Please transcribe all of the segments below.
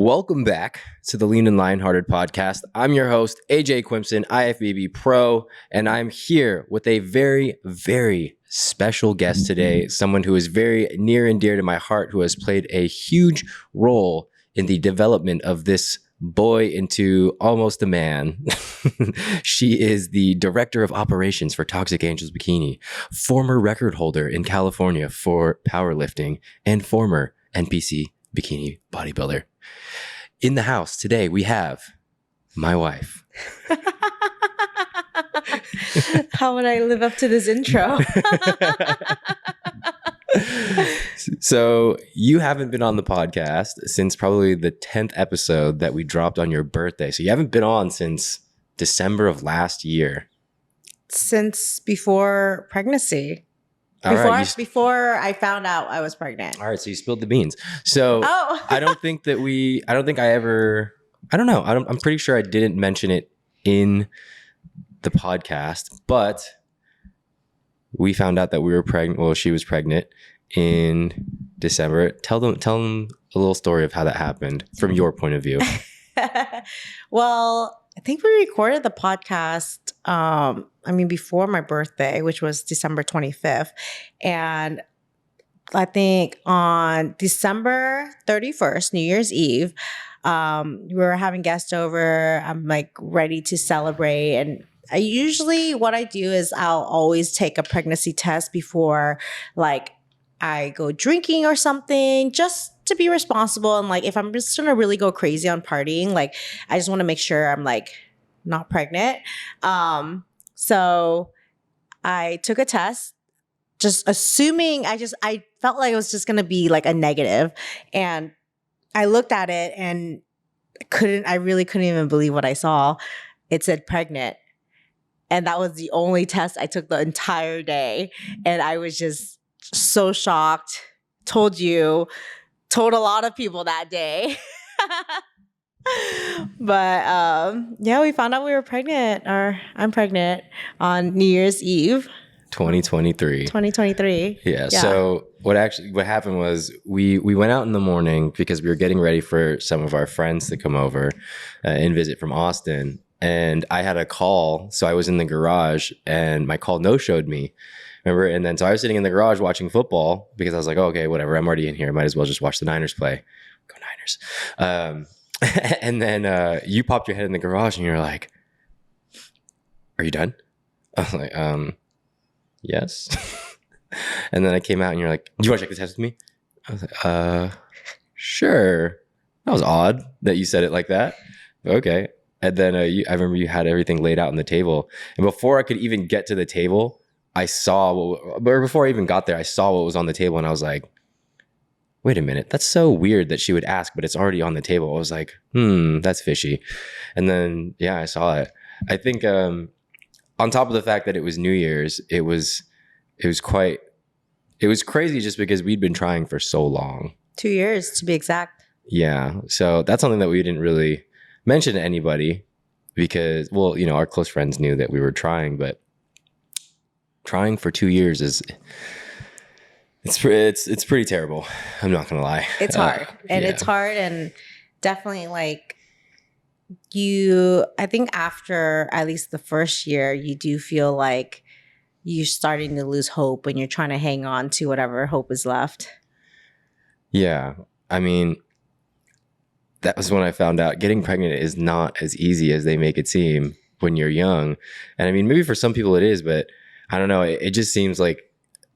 Welcome back to the Lean and Lionhearted podcast. I'm your host, AJ Quimson, IFBB Pro, and I'm here with a very, very special guest today, someone who is very near and dear to my heart, who has played a huge role in the development of this boy into almost a man. She is the director of operations for Toxic Angels Bikini, former record holder in California for powerlifting, and former NPC bikini bodybuilder. In the house today, we have my wife. How would I live up to this intro? So you haven't been on the podcast since probably the 10th episode that we dropped on your birthday. So you haven't been on since December of last year. Since before pregnancy. Before I found out I was pregnant. All right, so you spilled the beans. So I don't think I'm pretty sure I didn't mention it in the podcast, but we found out that we were pregnant. Well, she was pregnant in December. Tell them a little story of how that happened from your point of view. Well, I think we recorded the podcast, before my birthday, which was December 25th. And I think on December 31st, New Year's Eve, we were having guests over. I'm like ready to celebrate. And what I do is I'll always take a pregnancy test before like I go drinking or something, just to be responsible. And like, if I'm just going to really go crazy on partying, like I just want to make sure I'm like not pregnant. So I took a test, just assuming I felt like it was just going to be like a negative. And I looked at it and I really couldn't even believe what I saw. It said pregnant. And that was the only test I took the entire day. And I was just so shocked. Told a lot of people that day. But we found out we were pregnant, or I'm pregnant on New Year's Eve. 2023. Yeah. So what happened was we went out in the morning because we were getting ready for some of our friends to come over and visit from Austin. And I had a call. So I was in the garage and my call no-showed me. Remember? And then so I was sitting in the garage watching football because I was like, oh, okay, whatever. I'm already in here. I might as well just watch the Niners play. Go Niners. And then you popped your head in the garage and you're like, are you done? I was like, yes. And then I came out and you're like, do you want to check the test with me? I was like, sure. That was odd that you said it like that. Okay. And then I remember you had everything laid out on the table. And before I could even get to the table, before I even got there, I saw what was on the table and I was like, wait a minute, that's so weird that she would ask, but it's already on the table. I was like, that's fishy. And then, I saw it. I think on top of the fact that it was New Year's, it was crazy just because we'd been trying for so long. 2 years to be exact. Yeah. So that's something that we didn't really mention to anybody because, our close friends knew that we were trying, but trying for 2 years it's pretty terrible. I'm not gonna lie. It's hard. It's hard, and definitely like I think after at least the first year, you do feel like you're starting to lose hope and you're trying to hang on to whatever hope is left. Yeah. I mean, that was when I found out getting pregnant is not as easy as they make it seem when you're young. And I mean, maybe for some people it is, but I don't know. It just seems like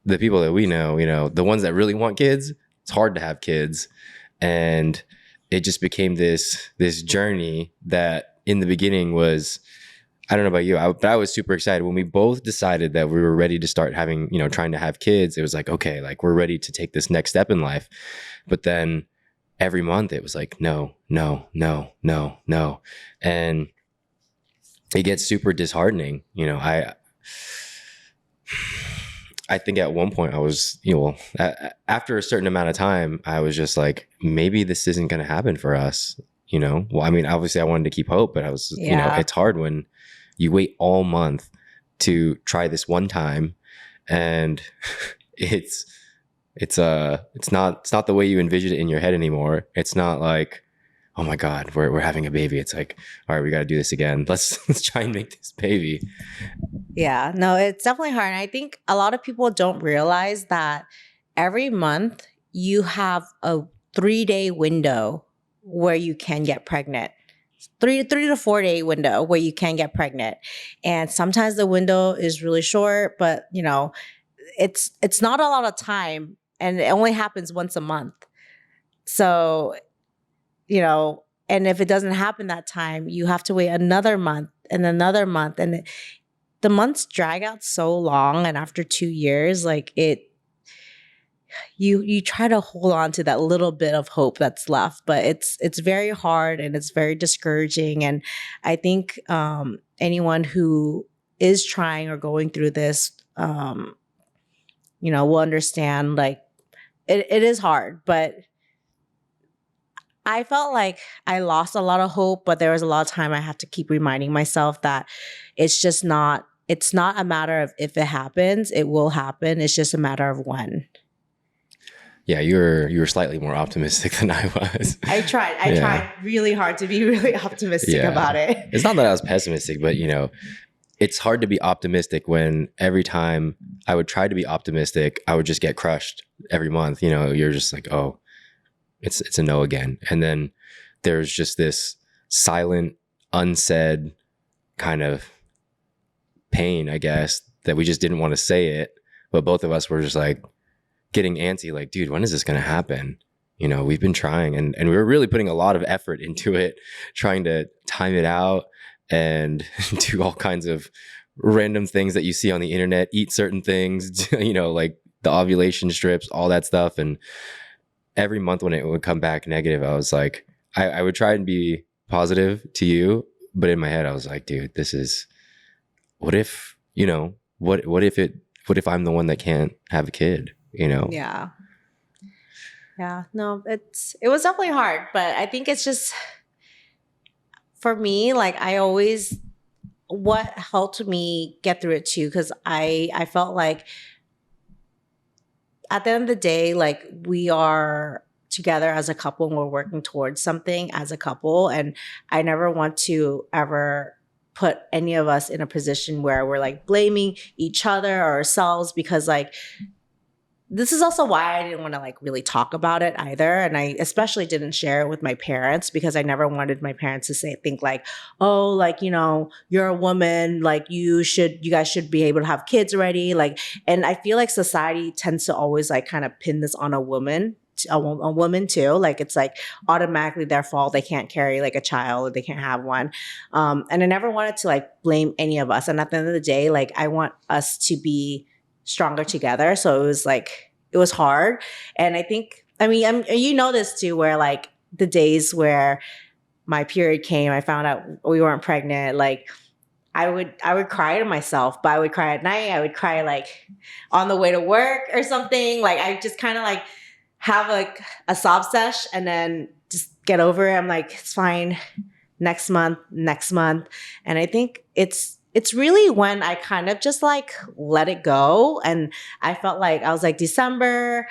the people that we know, the ones that really want kids, it's hard to have kids. And it just became this journey that in the beginning was, I don't know about you, but I was super excited when we both decided that we were ready to start having, trying to have kids. It was like, okay, like we're ready to take this next step in life. But then every month it was like, no. And it gets super disheartening. I think at one point I was, after a certain amount of time, I was just like, maybe this isn't going to happen for us. Well, I mean, obviously I wanted to keep hope, but I was, it's hard when you wait all month to try this one time and it's not the way you envision it in your head anymore. It's not like, oh my God, we're having a baby. It's like, all right, we got to do this again. Let's try and make this baby. Yeah, no, it's definitely hard. And I think a lot of people don't realize that every month you have a 3 day window where you can get pregnant. Three to 4 day window where you can get pregnant. And sometimes the window is really short, but it's not a lot of time and it only happens once a month. So, and if it doesn't happen that time, you have to wait another month and another month. And the months drag out so long. And after 2 years, like you try to hold on to that little bit of hope that's left, but it's very hard and it's very discouraging. And I think anyone who is trying or going through this, will understand like it is hard, but I felt like I lost a lot of hope, but there was a lot of time I had to keep reminding myself that it's not a matter of if it happens, it will happen. It's just a matter of when. Yeah, you were slightly more optimistic than I was. I tried really hard to be really optimistic about it. It's not that I was pessimistic, but it's hard to be optimistic when every time I would try to be optimistic, I would just get crushed every month. You're just like, oh, it's a no again. And then there's just this silent, unsaid kind of pain, I guess, that we just didn't want to say it. But both of us were just like getting antsy, like, dude, when is this going to happen? We've been trying and we were really putting a lot of effort into it, trying to time it out and do all kinds of random things that you see on the internet, eat certain things, like the ovulation strips, all that stuff. And every month when it would come back negative, I was like, I would try and be positive to you. But in my head, I was like, dude, this is, what if I'm the one that can't have a kid, Yeah. Yeah. No, it was definitely hard, but I think it's just, for me, like what helped me get through it too, because I felt like at the end of the day, like we are together as a couple and we're working towards something as a couple. And I never want to ever put any of us in a position where we're like blaming each other or ourselves, because like this is also why I didn't want to like really talk about it either. And I especially didn't share it with my parents, because I never wanted my parents to think like, oh, like, you're a woman, like you guys should be able to have kids already. Like, and I feel like society tends to always like kind of pin this on a woman too. Like it's like automatically their fault. They can't carry like a child or they can't have one. And I never wanted to like blame any of us. And at the end of the day, like I want us to be stronger together. So it was hard. And I think, this too, where like the days where my period came, I found out we weren't pregnant. Like I would cry to myself, but I would cry at night. I would cry like on the way to work or something. Like I just kind of like have like a sob sesh and then just get over it. I'm like, it's fine. Next month. And I think it's really when I kind of just like let it go. And I felt like I was like, December,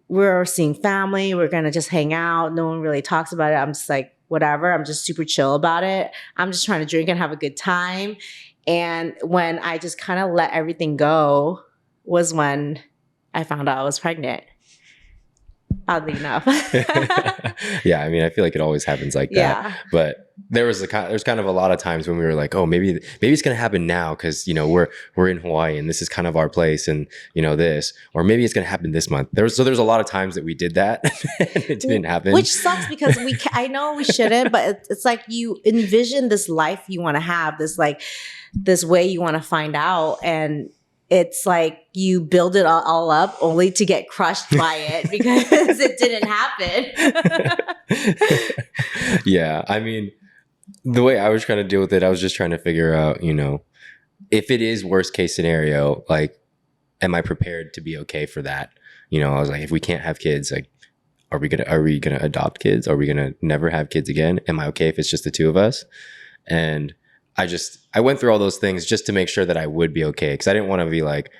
we're seeing family. We're going to just hang out. No one really talks about it. I'm just like, whatever. I'm just super chill about it. I'm just trying to drink and have a good time. And when I just kind of let everything go was when I found out I was pregnant. Oddly enough. Yeah, I feel like it always happens like that. Yeah. But there's kind of a lot of times when we were like, oh, maybe it's gonna happen now because we're in Hawaii and this is kind of our place and this, or maybe it's gonna happen this month. There's a lot of times that we did that and it didn't happen, which sucks because I know we shouldn't, but it's like you envision this life you want to have, this way you want to find out, and it's like you build it all up only to get crushed by it because it didn't happen. Yeah. The way I was trying to deal with it, I was just trying to figure out, if it is worst case scenario, like, am I prepared to be okay for that? I was like, if we can't have kids, like, are we gonna adopt kids? Are we gonna never have kids again? Am I okay if it's just the two of us? And I went through all those things just to make sure that I would be okay. Cause I didn't want to be like,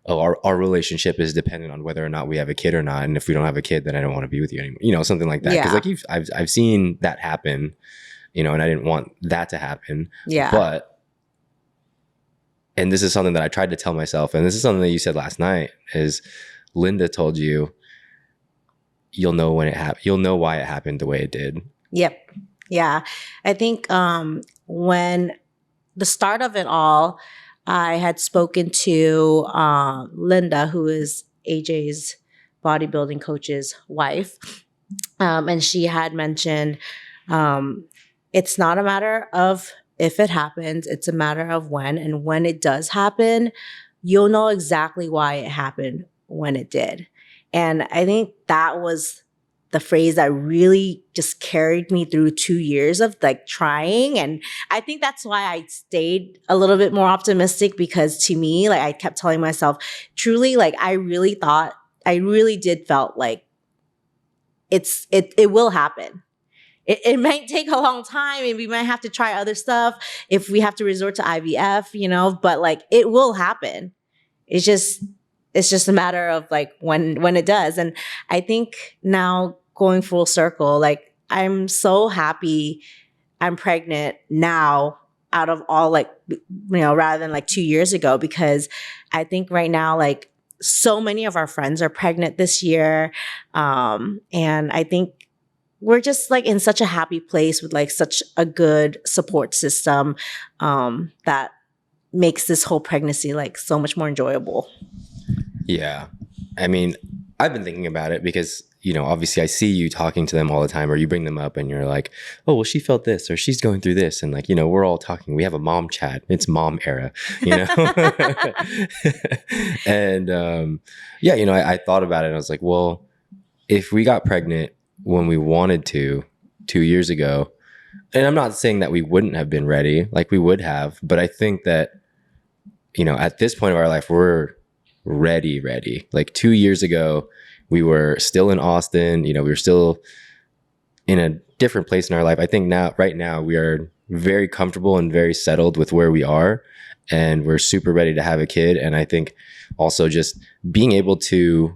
oh, our relationship is dependent on whether or not we have a kid or not. And if we don't have a kid, then I don't want to be with you anymore. Something like that. Cause Yeah. like I've seen that happen, and I didn't want that to happen. Yeah. And this is something that I tried to tell myself. And this is something that you said last night is Linda told you, you'll know when it happened. You'll know why it happened the way it did. Yep. Yeah. I think when the start of it all, I had spoken to Linda, who is AJ's bodybuilding coach's wife. And she had mentioned it's not a matter of if it happens, it's a matter of when. And when it does happen, you'll know exactly why it happened when it did. And I think that was the phrase that really just carried me through 2 years of like trying. And I think that's why I stayed a little bit more optimistic, because to me, like I kept telling myself, truly, like I really did felt like it will happen. It might take a long time and we might have to try other stuff if we have to resort to IVF, but like it will happen. It's just a matter of like when it does. And I think now going full circle, like I'm so happy I'm pregnant now out of all like, rather than like 2 years ago, because I think right now, like so many of our friends are pregnant this year. And I think we're just like in such a happy place with like such a good support system that makes this whole pregnancy like so much more enjoyable. Yeah. I mean, I've been thinking about it because, obviously I see you talking to them all the time, or you bring them up and you're like, oh, well, she felt this, or she's going through this. And like, we're all talking. We have a mom chat. It's mom era, And I thought about it and I was like, well, if we got pregnant when we wanted to 2 years ago, and I'm not saying that we wouldn't have been ready, like we would have, but I think that, at this point of our life, we're ready. Like 2 years ago, we were still in Austin, we were still in a different place in our life. I think right now, we are very comfortable and very settled with where we are, and we're super ready to have a kid. And I think also just being able to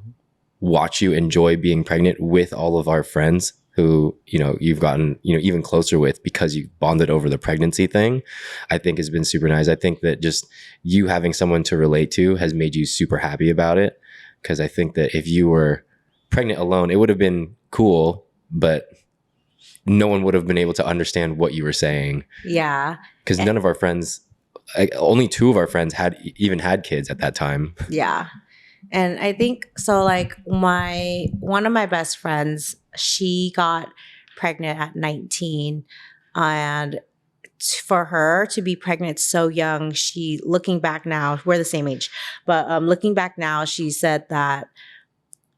watch you enjoy being pregnant with all of our friends who, you've gotten, even closer with because you bonded over the pregnancy thing, I think has been super nice. I think that just you having someone to relate to has made you super happy about it. Because I think that if you were pregnant alone, it would have been cool, but no one would have been able to understand what you were saying. Yeah. Because none of our friends, only 2 of our friends had kids at that time. Yeah. And I think so, like one of my best friends, she got pregnant at 19, and for her to be pregnant so young, looking back now, we're the same age, but looking back now, she said that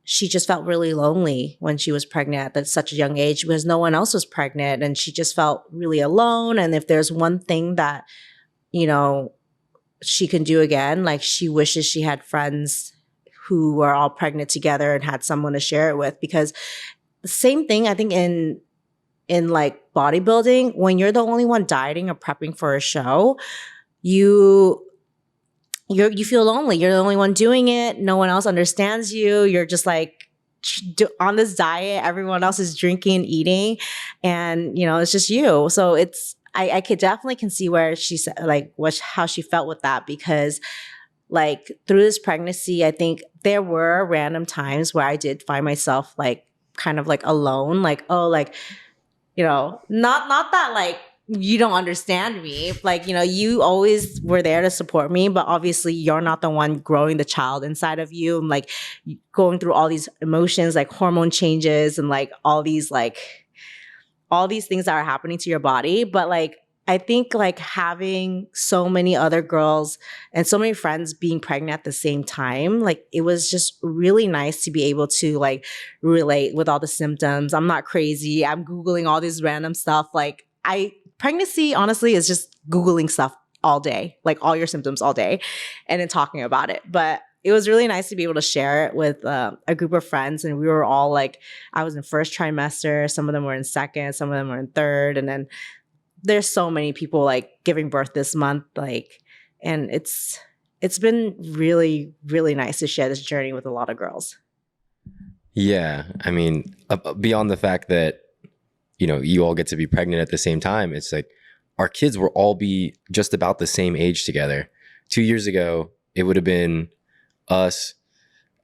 she just felt really lonely when she was pregnant at such a young age because no one else was pregnant, and she just felt really alone. And if there's one thing that, she can do again, like she wishes she had friends who were all pregnant together and had someone to share it with. Because the same thing, I think in like bodybuilding, when you're the only one dieting or prepping for a show, you feel lonely. You're the only one doing it. No one else understands you. You're just like on this diet. Everyone else is drinking, eating, and it's just you. So I could definitely can see where she said like how she felt with that, because like through this pregnancy, I think there were random times where I did find myself like kind of like alone, like, oh, like, not that like you don't understand me, like, you always were there to support me, but obviously you're not the one growing the child inside of you, and like going through all these emotions, like hormone changes and like all these things that are happening to your body. But like I think like having so many other girls and so many friends being pregnant at the same time, like it was just really nice to be able to like relate with all the symptoms. I'm not crazy. I'm Googling all this random stuff. Like pregnancy honestly is just Googling stuff all day, like all your symptoms all day, and then talking about it. But it was really nice to be able to share it with a group of friends. And we were all like, I was in first trimester. Some of them were in second, some of them were in third. And then there's so many people like giving birth this month. Like, and it's it's been really, really nice to share this journey with a lot of girls. Yeah. I mean, beyond the fact that, you all get to be pregnant at the same time, it's like our kids will all be just about the same age together. 2 years ago, it would have been us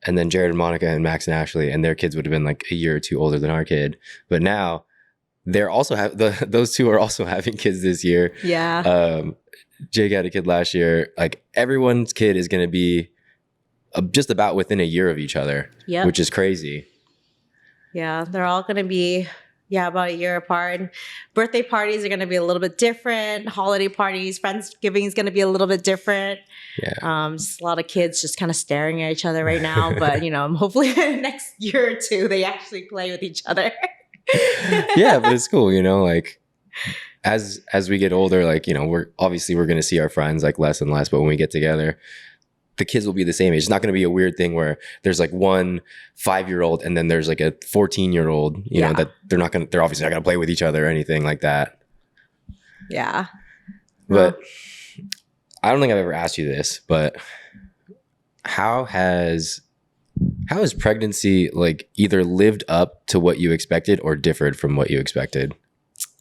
and then Jared and Monica and Max and Ashley, and their kids would have been like a year or two older than our kid. But now they're also those two are also having kids this year. Yeah. Jake had a kid last year. Like everyone's kid is going to be just about within a year of each other, which is crazy. Yeah, they're all going to be, about a year apart. And birthday parties are going to be a little bit different. Holiday parties, Friendsgiving is going to be a little bit different. Yeah. Just a lot of kids just kind of staring at each other right now. But, hopefully next year or two, they actually play with each other. Yeah, but it's cool, like as we get older, like, we're going to see our friends like less and less. But when we get together, the kids will be the same age. It's not going to be a weird thing where there's like one 5-year-old and then there's like a 14-year-old, you know, that they're obviously not going to play with each other or anything like that. Yeah. But I don't think I've ever asked you this, but how has pregnancy like either lived up to what you expected or differed from what you expected?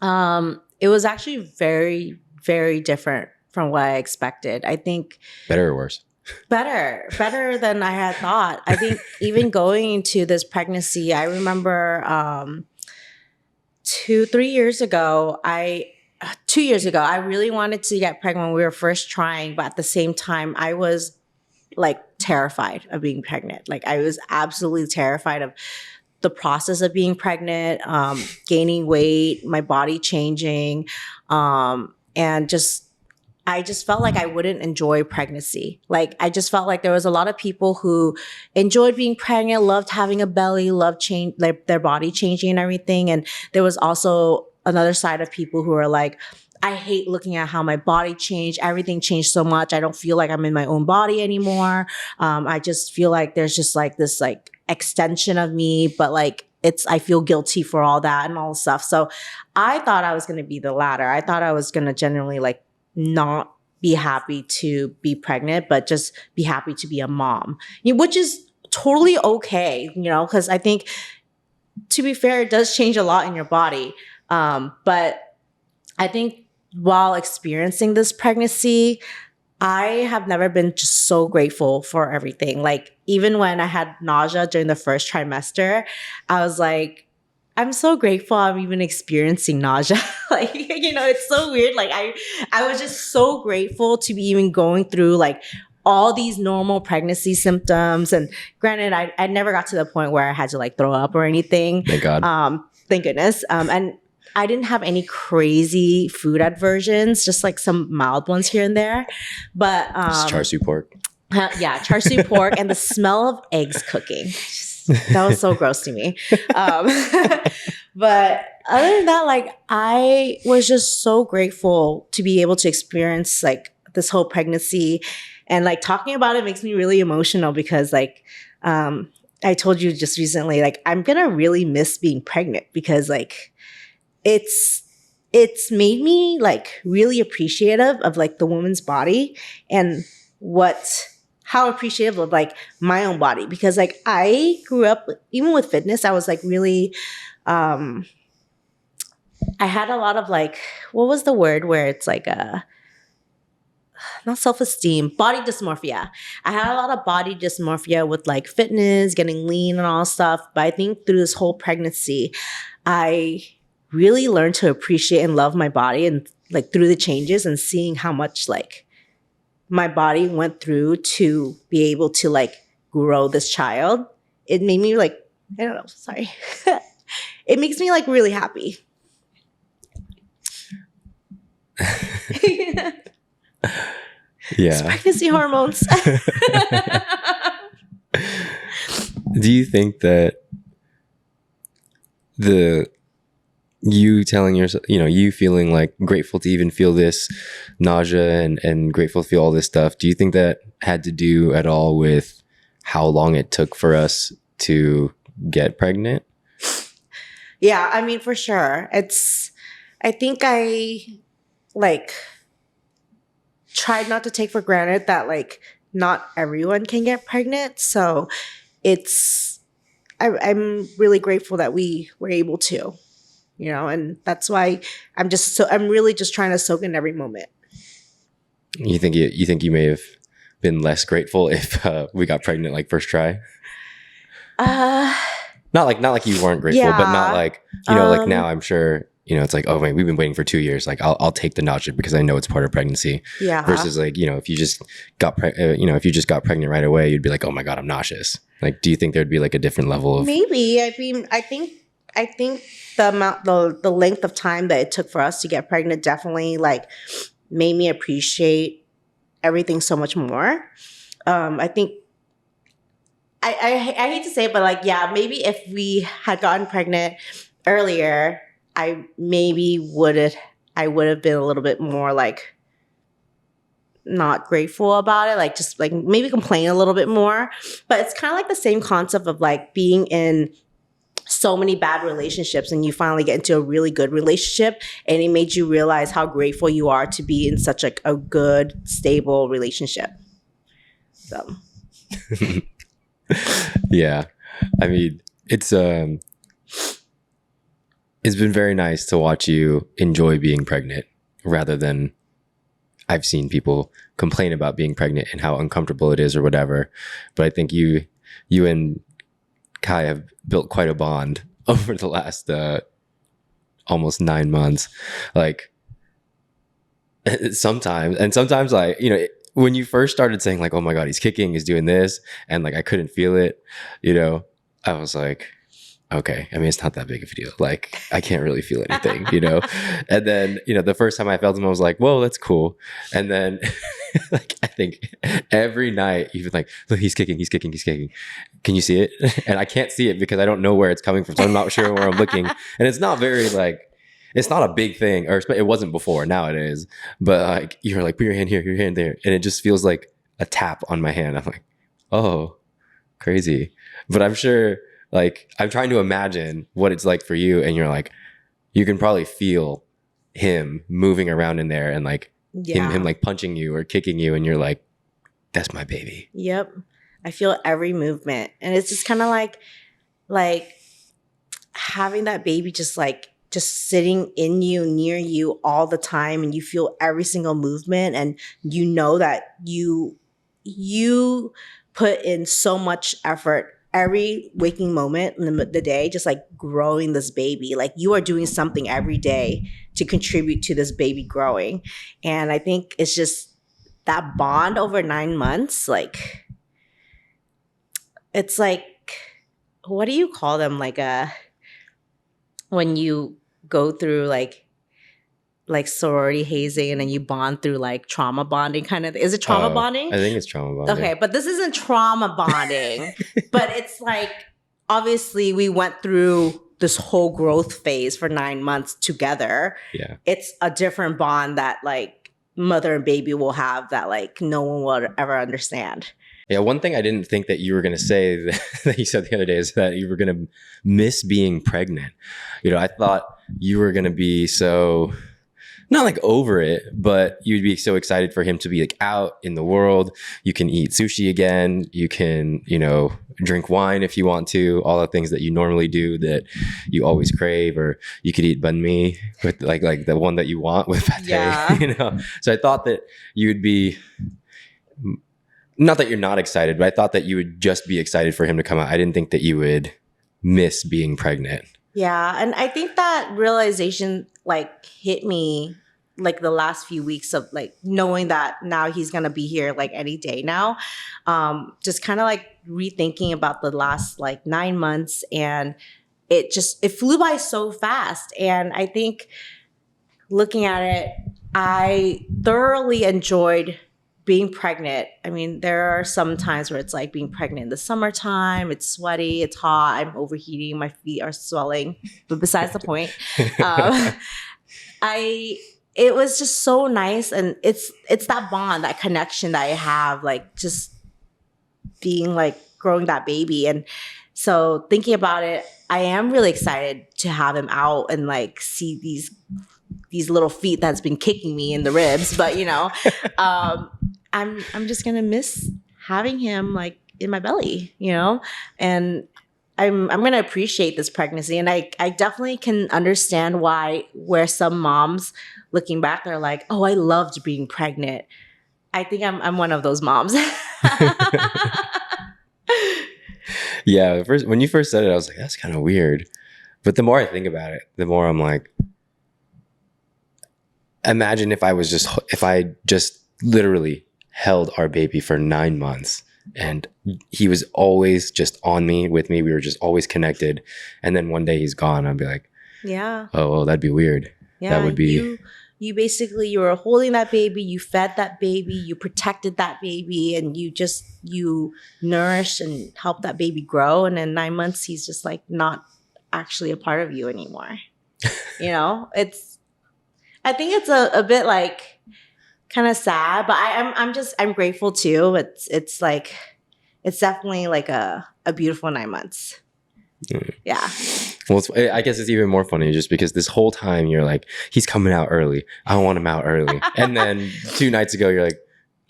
It was actually very, very different from what I expected. I think better or worse? Better than I had thought. I think even going into this pregnancy, I remember 2 years ago, I really wanted to get pregnant when we were first trying, but at the same time, I was like terrified of being pregnant. Like I was absolutely terrified of the process of being pregnant, gaining weight, my body changing, and I just felt like I wouldn't enjoy pregnancy. Like I just felt like there was a lot of people who enjoyed being pregnant, loved having a belly, loved their body changing and everything. And there was also another side of people who are like, I hate looking at how my body changed. Everything changed so much. I don't feel like I'm in my own body anymore. I just feel like there's just like this like extension of me, but like I feel guilty for all that and all the stuff. So I thought I was going to be the latter. I thought I was going to genuinely like not be happy to be pregnant, but just be happy to be a mom, which is totally okay, because I think, to be fair, it does change a lot in your body. But I think while experiencing this pregnancy, I have never been just so grateful for everything. Like even when I had nausea during the first trimester, I was like, I'm so grateful I'm even experiencing nausea. Like, it's so weird. Like I was just so grateful to be even going through like all these normal pregnancy symptoms. And granted, I never got to the point where I had to like throw up or anything. Thank God. Thank goodness. And I didn't have any crazy food aversions, just like some mild ones here and there. But just char siu pork. Yeah, char siu pork and the smell of eggs cooking. That was so gross to me. But other than that, like I was just so grateful to be able to experience like this whole pregnancy, and like talking about it makes me really emotional because like I told you just recently, like I'm gonna really miss being pregnant because like it's made me like really appreciative of like the woman's body and how appreciative of like my own body, because like I grew up, even with fitness, I was like really, I had a lot of like, what was the word where it's like not self-esteem, body dysmorphia. I had a lot of body dysmorphia with like fitness, getting lean and all stuff. But I think through this whole pregnancy, I really learned to appreciate and love my body, and like through the changes and seeing how much like my body went through to be able to like grow this child. It made me like, I don't know, sorry. It makes me like really happy. Yeah. It's pregnancy hormones. Do you think that you telling yourself, you feeling like grateful to even feel this nausea and grateful to feel all this stuff, do you think that had to do at all with how long it took for us to get pregnant? Yeah, I mean, for sure. I think I like tried not to take for granted that like not everyone can get pregnant. So I'm really grateful that we were able to, and that's why I'm really just trying to soak in every moment. You think you may have been less grateful if we got pregnant like first try? Uh, Not like you weren't grateful, but not yeah. like, like now I'm sure, it's like, oh man, we've been waiting for 2 years. Like I'll take the nausea because I know it's part of pregnancy. Yeah. Versus like, if you just got if you just got pregnant right away, you'd be like, oh my God, I'm nauseous. Like, do you think there'd be like a different level of? Maybe. I mean, I think the length of time that it took for us to get pregnant definitely like made me appreciate everything so much more. I think I hate to say it, but like, yeah, maybe if we had gotten pregnant earlier, I would have been a little bit more like not grateful about it, like just like maybe complain a little bit more. But it's kind of like the same concept of like being in so many bad relationships and you finally get into a really good relationship and it made you realize how grateful you are to be in such like a good, stable relationship. So Yeah. I mean, it's been very nice to watch you enjoy being pregnant rather than I've seen people complain about being pregnant and how uncomfortable it is or whatever. But I think you and Kai have built quite a bond over the last almost 9 months. Like sometimes like, when you first started saying like, oh my God, he's kicking, he's doing this. And like, I couldn't feel it, I was like, okay, I mean, it's not that big of a deal. Like, I can't really feel anything, And then, the first time I felt him, I was like, whoa, that's cool. And then, like, I think every night, you've been like, look, he's kicking. Can you see it? And I can't see it because I don't know where it's coming from. So I'm not sure where I'm looking. And it's not very, like, it's not a big thing, or it wasn't before. Now it is. But, like, you're like, put your hand here, your hand there. And it just feels like a tap on my hand. I'm like, oh, crazy. But I'm sure... Like, I'm trying to imagine what it's like for you. And you're like, you can probably feel him moving around in there and like him like punching you or kicking you. And you're like, that's my baby. Yep. I feel every movement. And it's just kind of like having that baby just sitting in you, near you all the time. And you feel every single movement. And you know that you put in so much effort every waking moment in the day, just like growing this baby. Like you are doing something every day to contribute to this baby growing. And I think it's just that bond over 9 months. Like, it's like, what do you call them? Like when you go through like sorority hazing and then you bond through like trauma bonding kind of. Is it trauma bonding? I think it's trauma bonding. Okay, but this isn't trauma bonding. But it's like, obviously we went through this whole growth phase for 9 months together. Yeah. It's a different bond that like mother and baby will have that like no one will ever understand. Yeah, one thing I didn't think that you were going to say that you said the other day is that you were going to miss being pregnant. I thought you were going to be so... not like over it, but you'd be so excited for him to be like out in the world. You can eat sushi again. You can, drink wine if you want to, all the things that you normally do that you always crave, or you could eat banh mi with like the one that you want with pate, Yeah. So I thought that you would be, not that you're not excited, but I thought that you would just be excited for him to come out. I didn't think that you would miss being pregnant. Yeah. And I think that realization like hit me like the last few weeks of like knowing that now he's going to be here like any day now. Just kind of like rethinking about the last like 9 months, and it flew by so fast. And I think looking at it, I thoroughly enjoyed being pregnant. I mean, there are some times where it's like being pregnant in the summertime. It's sweaty, it's hot, I'm overheating, my feet are swelling. But besides the point, it was just so nice, and it's that bond, that connection that I have, like just being like growing that baby. And so thinking about it, I am really excited to have him out and like see these little feet that's been kicking me in the ribs. But I'm just gonna miss having him like in my belly, you know? And I'm gonna appreciate this pregnancy. And I definitely can understand why where some moms looking back, they're like, oh, I loved being pregnant. I think I'm one of those moms. Yeah, first when you first said it, I was like, that's kind of weird. But the more I think about it, the more I'm like, imagine if I just literally held our baby for 9 months and he was always just on me, with me. We were just always connected. And then one day he's gone. I'd be like, Yeah. oh, well, that'd be weird. Yeah. That would be. You basically, you were holding that baby, you fed that baby, you protected that baby, and you nourished and helped that baby grow. And in 9 months, he's just like not actually a part of you anymore. You know, I think it's a bit like kind of sad, but I'm grateful too. It's like, it's definitely like a beautiful 9 months. Yeah. Well, I guess it's even more funny just because this whole time you're like, he's coming out early. I want him out early. And then 2 nights ago, you're like,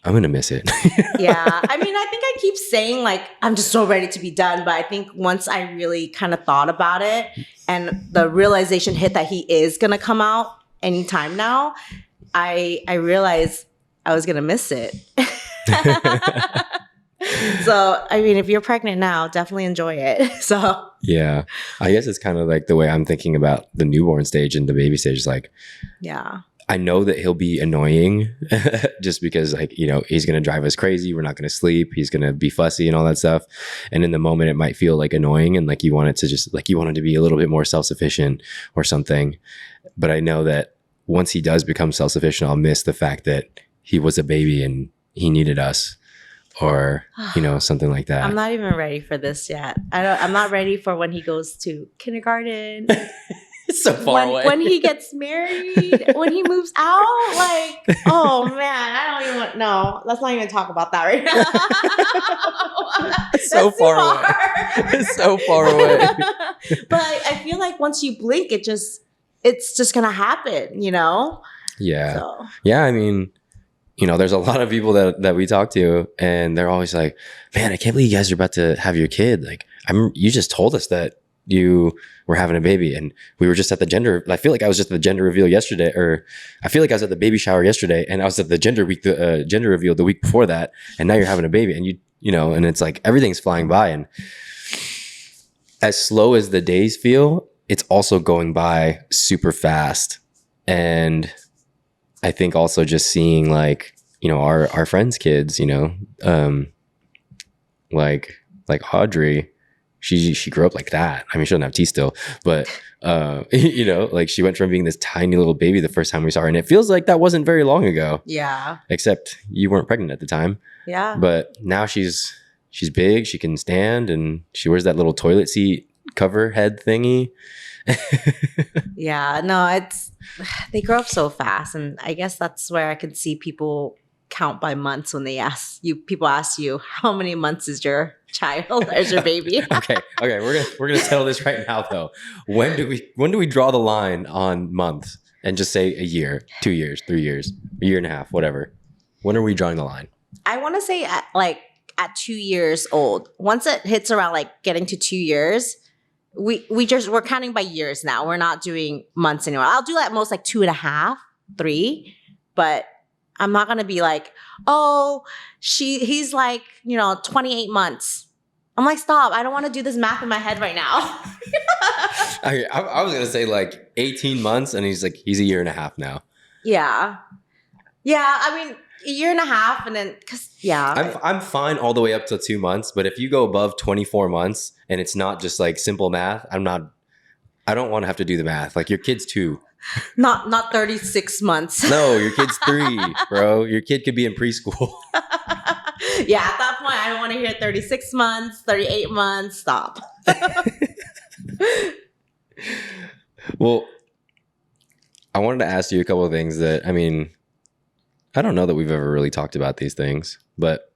I'm going to miss it. Yeah. I mean, I think I keep saying like, I'm just so ready to be done. But I think once I really kind of thought about it and the realization hit that he is going to come out anytime now, I realized I was going to miss it. So, I mean, if you're pregnant now, definitely enjoy it. So, yeah, I guess it's kind of like the way I'm thinking about the newborn stage and the baby stage. Is like, yeah, I know that he'll be annoying just because, like, you know, he's going to drive us crazy. We're not going to sleep. He's going to be fussy and all that stuff. And in the moment, it might feel like annoying and like you want it to just like you want him to be a little bit more self-sufficient or something. But I know that once he does become self-sufficient, I'll miss the fact that he was a baby and he needed us. Or, you know, something like that. I'm not even ready for this yet. I'm not ready for when he goes to kindergarten. It's so far away. When he gets married, when he moves out, like, oh man, I don't even want, no, let's not even talk about that right now. So far away. It's so far away. But I feel like once you blink, it's just gonna happen, you know? Yeah. So. Yeah, I mean, you know, there's a lot of people that we talk to and they're always like, man, I can't believe you guys are about to have your kid. Like, you just told us that you were having a baby and we were just at the gender. I feel like I was just at the gender reveal yesterday, or I feel like I was at the baby shower yesterday and I was at the gender reveal the week before that. And now you're having a baby and you know, and it's like everything's flying by. And as slow as the days feel, it's also going by super fast. And I think also just seeing like, you know, our friends' kids, you know, like Audrey, she grew up like that. I mean, she doesn't have teeth still, but you know, like she went from being this tiny little baby the first time we saw her, and it feels like that wasn't very long ago. Yeah. Except you weren't pregnant at the time. Yeah. But now she's big, she can stand, and she wears that little toilet seat cover head thingy. Yeah, no, they grow up so fast, and I guess that's where I can see people count by months when people ask you how many months is your child or is your baby. okay, we're gonna settle this right now though. When do we draw the line on months and just say a year, 2 years, 3 years, a year and a half, whatever? When are we drawing the line? I want to say at 2 years old. Once it hits around like getting to 2 years. We're counting by years now. We're not doing months anymore. I'll do at most like 2.5, 3, but I'm not gonna be like, oh, he's like, you know, 28 months. I'm like, stop! I don't want to do this math in my head right now. I was gonna say like 18 months, and he's a year and a half now. Yeah. I mean, a year and a half, and then I'm fine all the way up to 2 months, but if you go above 24 months and it's not just like simple math, I don't want to have to do the math. Like your kid's 2. Not 36 months. No, your kid's 3, bro. Your kid could be in preschool. Yeah, at that point, I don't want to hear 36 months, 38 months. Stop. Well, I wanted to ask you a couple of things that, I mean, I don't know that we've ever really talked about these things, but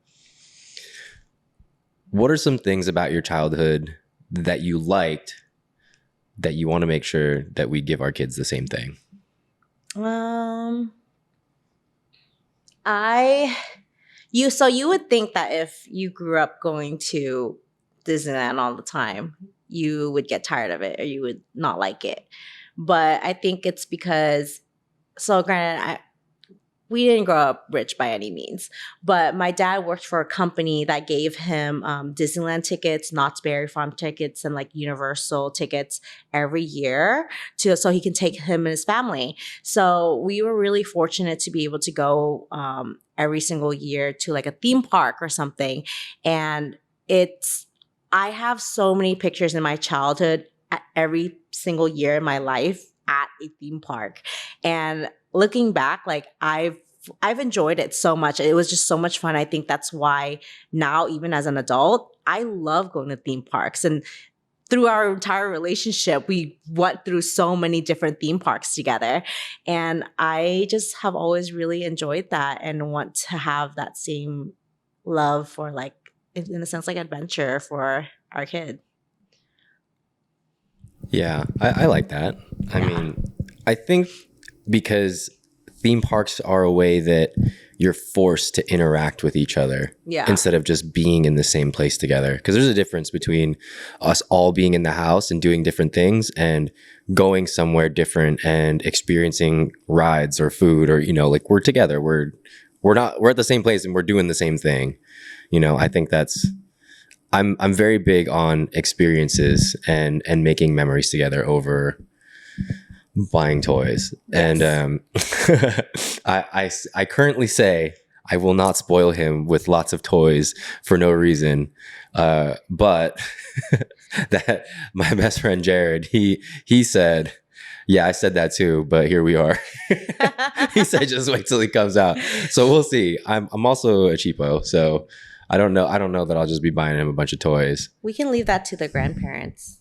what are some things about your childhood that you liked that you want to make sure that we give our kids the same thing? You would think that if you grew up going to Disneyland all the time, you would get tired of it or you would not like it. But I think it's because, so granted, we didn't grow up rich by any means, but my dad worked for a company that gave him Disneyland tickets, Knott's Berry Farm tickets, and like Universal tickets every year so he can take him and his family. So we were really fortunate to be able to go every single year to like a theme park or something. And I have so many pictures in my childhood at every single year in my life at a theme park. And looking back, like I've enjoyed it so much. It was just so much fun. I think that's why now, even as an adult, I love going to theme parks. And through our entire relationship, we went through so many different theme parks together. And I just have always really enjoyed that and want to have that same love for, like, in a sense, like adventure for our kid. Yeah, I like that. I mean, I think because theme parks are a way that you're forced to interact with each other instead of just being in the same place together. Because there's a difference between us all being in the house and doing different things and going somewhere different and experiencing rides or food or, like we're together. We're at the same place and we're doing the same thing. I think I'm very big on experiences and making memories together over buying toys. Yes. And I currently say I will not spoil him with lots of toys for no reason. But that my best friend Jared, he said, yeah, I said that too, but here we are. He said just wait till he comes out. So we'll see. I'm also a cheapo, so I don't know that I'll just be buying him a bunch of toys. We can leave that to the grandparents.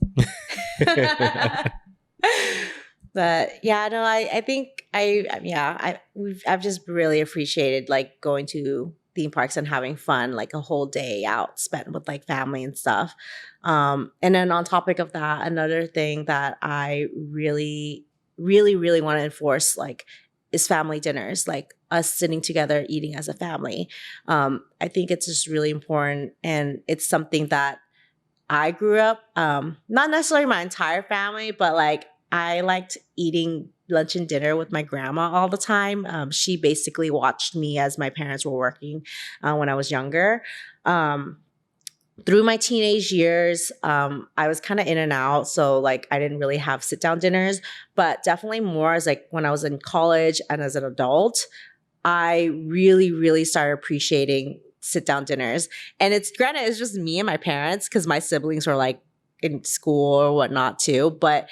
But yeah, no, I think I've just really appreciated like going to theme parks and having fun, like a whole day out spent with like family and stuff. And then on topic of that, another thing that I really, really, really want to enforce, like, is family dinners, like us sitting together eating as a family. I think it's just really important, and it's something that I grew up, not necessarily my entire family, but like I liked eating lunch and dinner with my grandma all the time. She basically watched me as my parents were working when I was younger. Through my teenage years, I was kind of in and out. So like I didn't really have sit down dinners, but definitely more as like when I was in college and as an adult, I really, really started appreciating sit down dinners. And it's just me and my parents because my siblings were like in school or whatnot too. But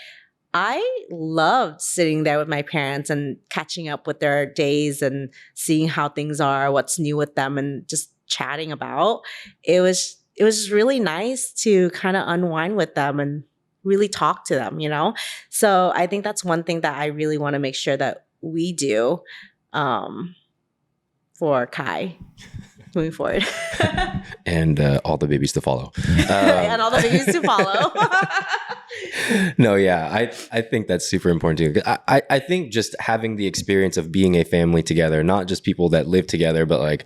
I loved sitting there with my parents and catching up with their days and seeing how things are, what's new with them, and just chatting about. It was just really nice to kind of unwind with them and really talk to them, So I think that's one thing that I really want to make sure that we do for Kai moving forward. And all the babies to follow. And all the babies to follow. No, yeah, I think that's super important too. I think just having the experience of being a family together, not just people that live together, but like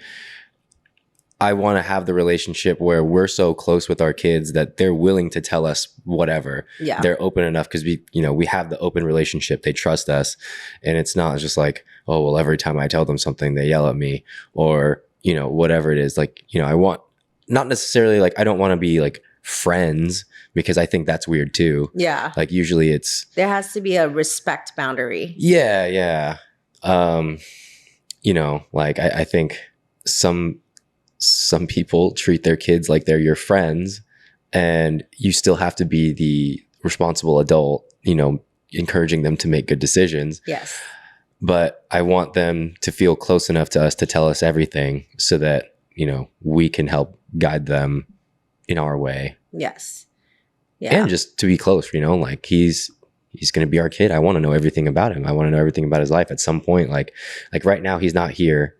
I want to have the relationship where we're so close with our kids that they're willing to tell us whatever. Yeah. They're open enough because we have the open relationship. They trust us. And it's not just like, oh, well, every time I tell them something, they yell at me or, whatever it is. Like, I want, not necessarily like, I don't want to be like friends because I think that's weird too. Yeah. Like usually there has to be a respect boundary. Yeah. Yeah. Like I think some people treat their kids like they're your friends, and you still have to be the responsible adult, encouraging them to make good decisions. Yes. But I want them to feel close enough to us to tell us everything so that, we can help guide them in our way. Yes. Yeah. And just to be close, like he's going to be our kid. I want to know everything about him. I want to know everything about his life at some point. Like right now he's not here,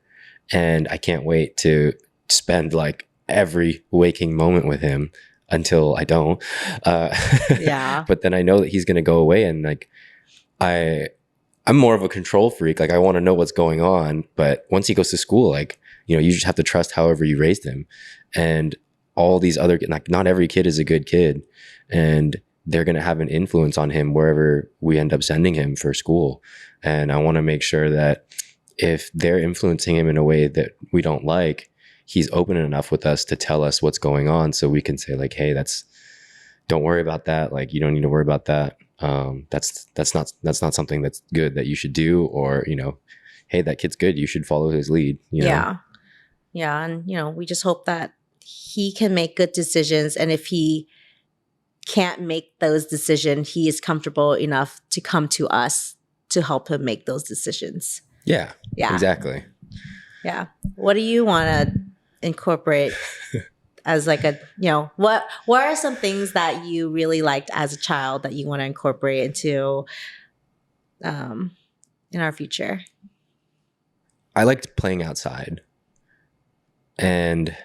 and I can't wait to spend like every waking moment with him until I don't. Yeah. But then I know that he's going to go away, and like I'm more of a control freak. Like I want to know what's going on. But once he goes to school, like you just have to trust however you raised him. And all these other, like, not every kid is a good kid, and they're going to have an influence on him wherever we end up sending him for school. And I want to make sure that if they're influencing him in a way that we don't like, he's open enough with us to tell us what's going on, so we can say, like, hey, don't worry about that. Like, you don't need to worry about that. That's not something that's good that you should do, or, hey, that kid's good, you should follow his lead. Yeah. And, we just hope that he can make good decisions. And if he can't make those decisions, he is comfortable enough to come to us to help him make those decisions. Yeah. Exactly. Yeah. What do you want to incorporate as like what are some things that you really liked as a child that you want to incorporate into in our future? I liked playing outside. And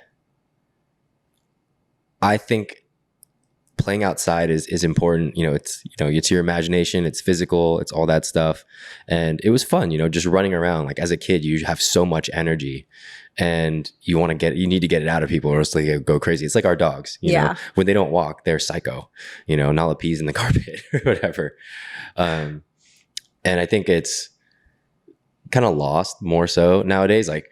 I think playing outside is important. It's your imagination, it's physical, it's all that stuff. And it was fun, just running around. Like, as a kid, you have so much energy, and you need to get it out of people, or else they go crazy. It's like our dogs, when they don't walk, they're psycho, not peas in the carpet or whatever. And I think it's kind of lost more so nowadays. Like,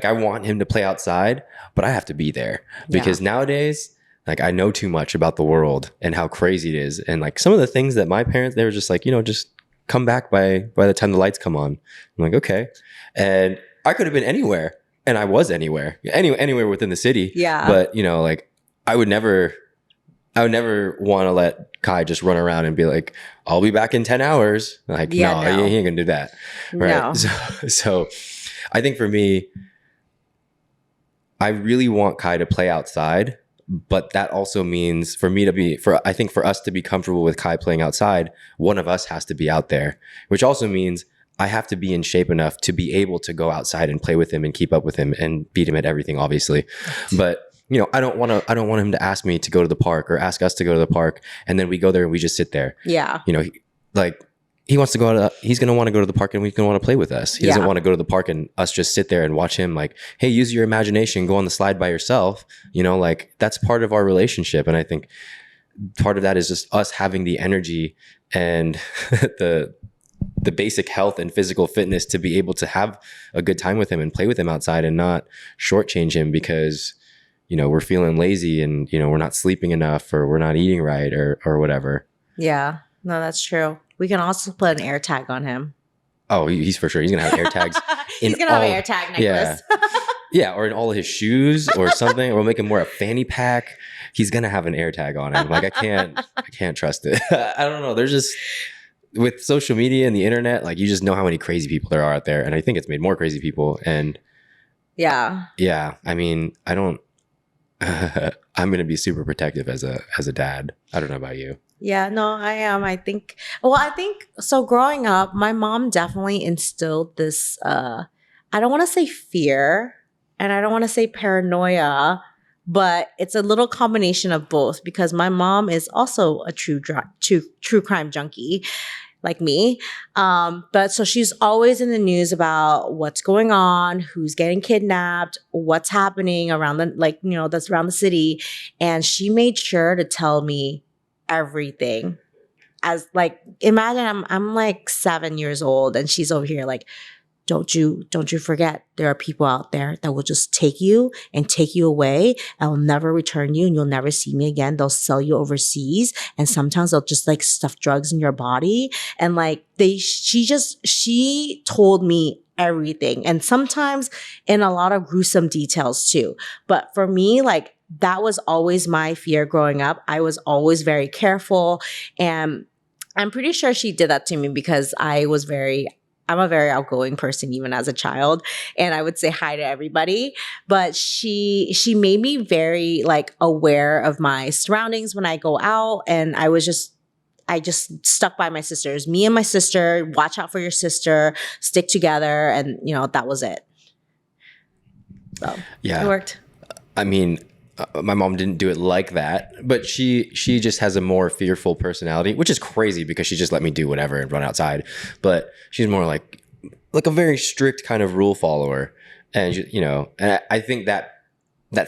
I want him to play outside, but I have to be there, because nowadays, like, I know too much about the world and how crazy it is. And like, some of the things that my parents, they were just like, just come back by the time the lights come on. I'm like, okay. And I could have been anywhere, and I was anywhere within the city. Yeah. But like, I would never want to let Kai just run around and be like, I'll be back in 10 hours. Like, He ain't gonna do that. Right. No. So I think for me, I really want Kai to play outside, but that also means I think for us to be comfortable with Kai playing outside, one of us has to be out there, which also means I have to be in shape enough to be able to go outside and play with him and keep up with him and beat him at everything, obviously. But I don't want him to ask me to go to the park or ask us to go to the park, and then we go there and we just sit there. Yeah. He wants to go he's going to want to go to the park, and he's going to want to play with us. He doesn't want to go to the park and us just sit there and watch him, like, hey, use your imagination, go on the slide by yourself. That's part of our relationship. And I think part of that is just us having the energy and the basic health and physical fitness to be able to have a good time with him and play with him outside, and not shortchange him because, we're feeling lazy and, we're not sleeping enough, or we're not eating right, or whatever. Yeah, no, that's true. We can also put an air tag on him. Oh, he's for sure. He's going to have air tags. He's going to have an air tag necklace. Yeah, or in all of his shoes or something, or we'll make him wear a fanny pack. He's going to have an air tag on him. Like, I can't trust it. I don't know. There's just, with social media and the internet, like, you just know how many crazy people there are out there. And I think it's made more crazy people. And yeah, I mean, I'm going to be super protective as a dad. I don't know about you. Yeah, no, I am. I think so. Growing up, my mom definitely instilled this, I don't want to say fear, and I don't want to say paranoia, but it's a little combination of both, because my mom is also a true crime junkie like me. But so she's always in the news about what's going on, who's getting kidnapped, what's happening around that's around the city. And she made sure to tell me everything. As like, imagine I'm like 7 years old, and she's over here like, don't you forget, there are people out there that will just take you away and will never return you, and you'll never see me again. They'll sell you overseas, and sometimes they'll just like stuff drugs in your body. And like she told me everything, and sometimes in a lot of gruesome details too. But for me, like, that was always my fear growing up. I was always very careful, and I'm pretty sure she did that to me because I'm a very outgoing person, even as a child, and I would say hi to everybody. But she made me very like aware of my surroundings when I go out, and I just stuck by my sisters. Me and my sister, watch out for your sister, stick together, and that was it. So yeah, it worked. I mean, my mom didn't do it like that, but she just has a more fearful personality, which is crazy because she just let me do whatever and run outside. But she's more like a very strict kind of rule follower. And and I think that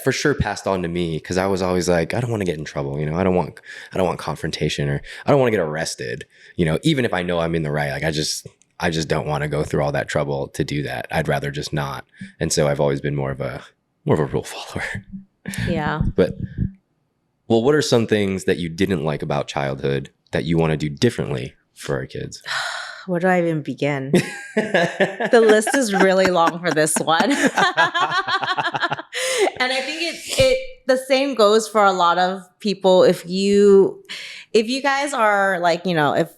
for sure passed on to me, because I was always like, I don't want to get in trouble. I don't want confrontation, or I don't want to get arrested. Even if I know I'm in the right, like I just don't want to go through all that trouble to do that. I'd rather just not. And so I've always been more of a rule follower. Yeah. But well, what are some things that you didn't like about childhood that you want to do differently for our kids? Where do I even begin? The list is really long for this one. And I think it the same goes for a lot of people. If you guys are like, if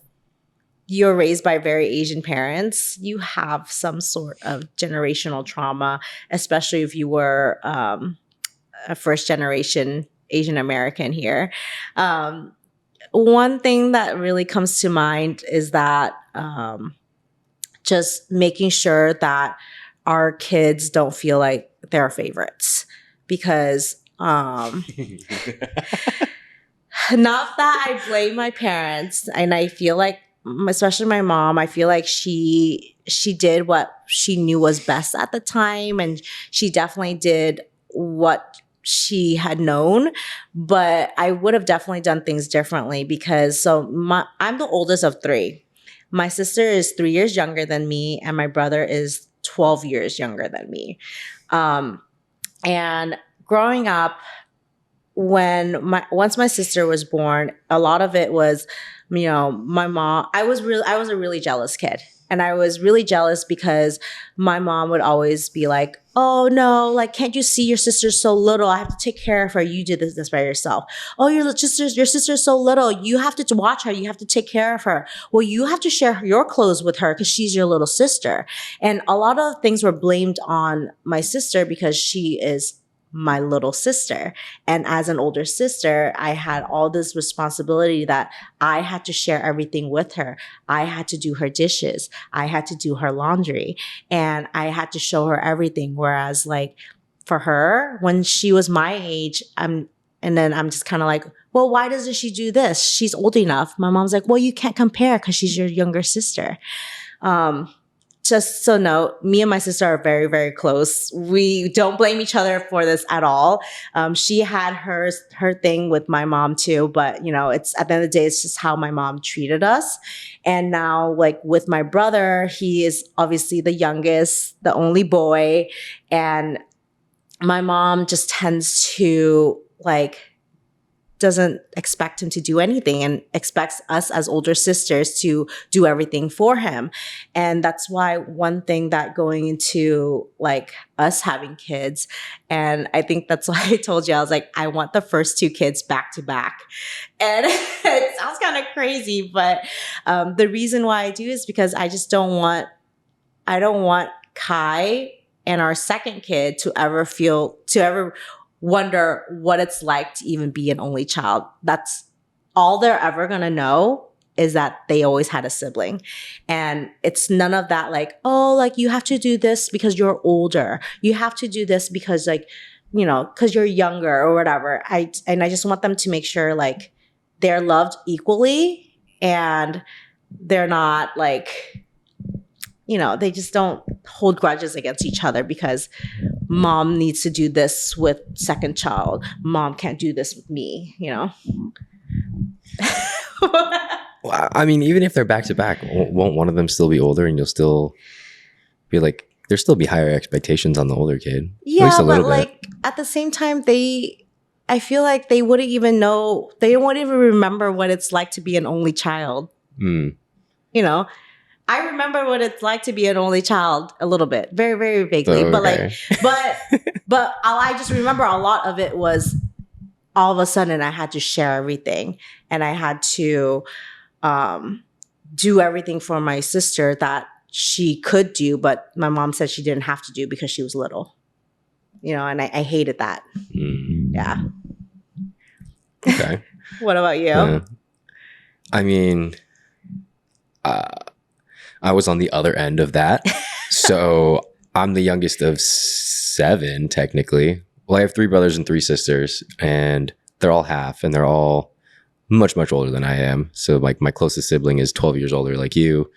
you're raised by very Asian parents, you have some sort of generational trauma, especially if you were a first generation Asian American here. One thing that really comes to mind is that just making sure that our kids don't feel like they're favorites, because not that I blame my parents, and I feel like, especially my mom, I feel like she did what she knew was best at the time, and she definitely did what she had known, but I would have definitely done things differently, because I'm the oldest of three. My sister is 3 years younger than me, and my brother is 12 years younger than me. And growing up, once my sister was born, a lot of it was, my mom. I was a really jealous kid. And I was really jealous because my mom would always be like, oh no, like, can't you see your sister's so little? I have to take care of her. You did this by yourself. Oh, your sister's so little. You have to watch her. You have to take care of her. Well, you have to share your clothes with her because she's your little sister. And a lot of things were blamed on my sister because she is my little sister. And as an older sister, I had all this responsibility that I had to share everything with her. I had to do her dishes. I had to do her laundry, and I had to show her everything. Whereas like for her, when she was my age, and then I'm just kind of like, well, why doesn't she do this? She's old enough. My mom's like, well, you can't compare because she's your younger sister. Just so no, me and my sister are very, very close. We don't blame each other for this at all. She had her thing with my mom too, but it's at the end of the day, it's just how my mom treated us. And now, like with my brother, he is obviously the youngest, the only boy, and my mom just tends to doesn't expect him to do anything and expects us as older sisters to do everything for him. And that's why one thing that going into like us having kids, and I think that's why I told you, I was like, I want the first two kids back to back. And it sounds kind of crazy, but the reason why I do is because I don't want Kai and our second kid to ever wonder what it's like to even be an only child. That's all they're ever going to know, is that they always had a sibling. And it's none of that like, oh, like you have to do this because you're older. You have to do this because because you're younger or whatever. I just want them to make sure like they're loved equally, and they're not like, they just don't hold grudges against each other because mom needs to do this with second child. Mom can't do this with me, Well, I mean, even if they're back to back, won't one of them still be older, and you'll still be like, there still be higher expectations on the older kid? Yeah, but like at the same time, I feel like they wouldn't even know, they wouldn't even remember what it's like to be an only child. I remember what it's like to be an only child a little bit, very, very vaguely. Okay. But I just remember a lot of it was all of a sudden I had to share everything, and I had to do everything for my sister that she could do, but my mom said she didn't have to do because she was little, and I hated that. Yeah. Okay. What about you? Yeah. I mean, I was on the other end of that. So I'm the youngest of 7, technically. Well, I have 3 brothers and 3 sisters, and they're all half, and they're all much, much older than I am. So like my closest sibling is 12 years older, like you.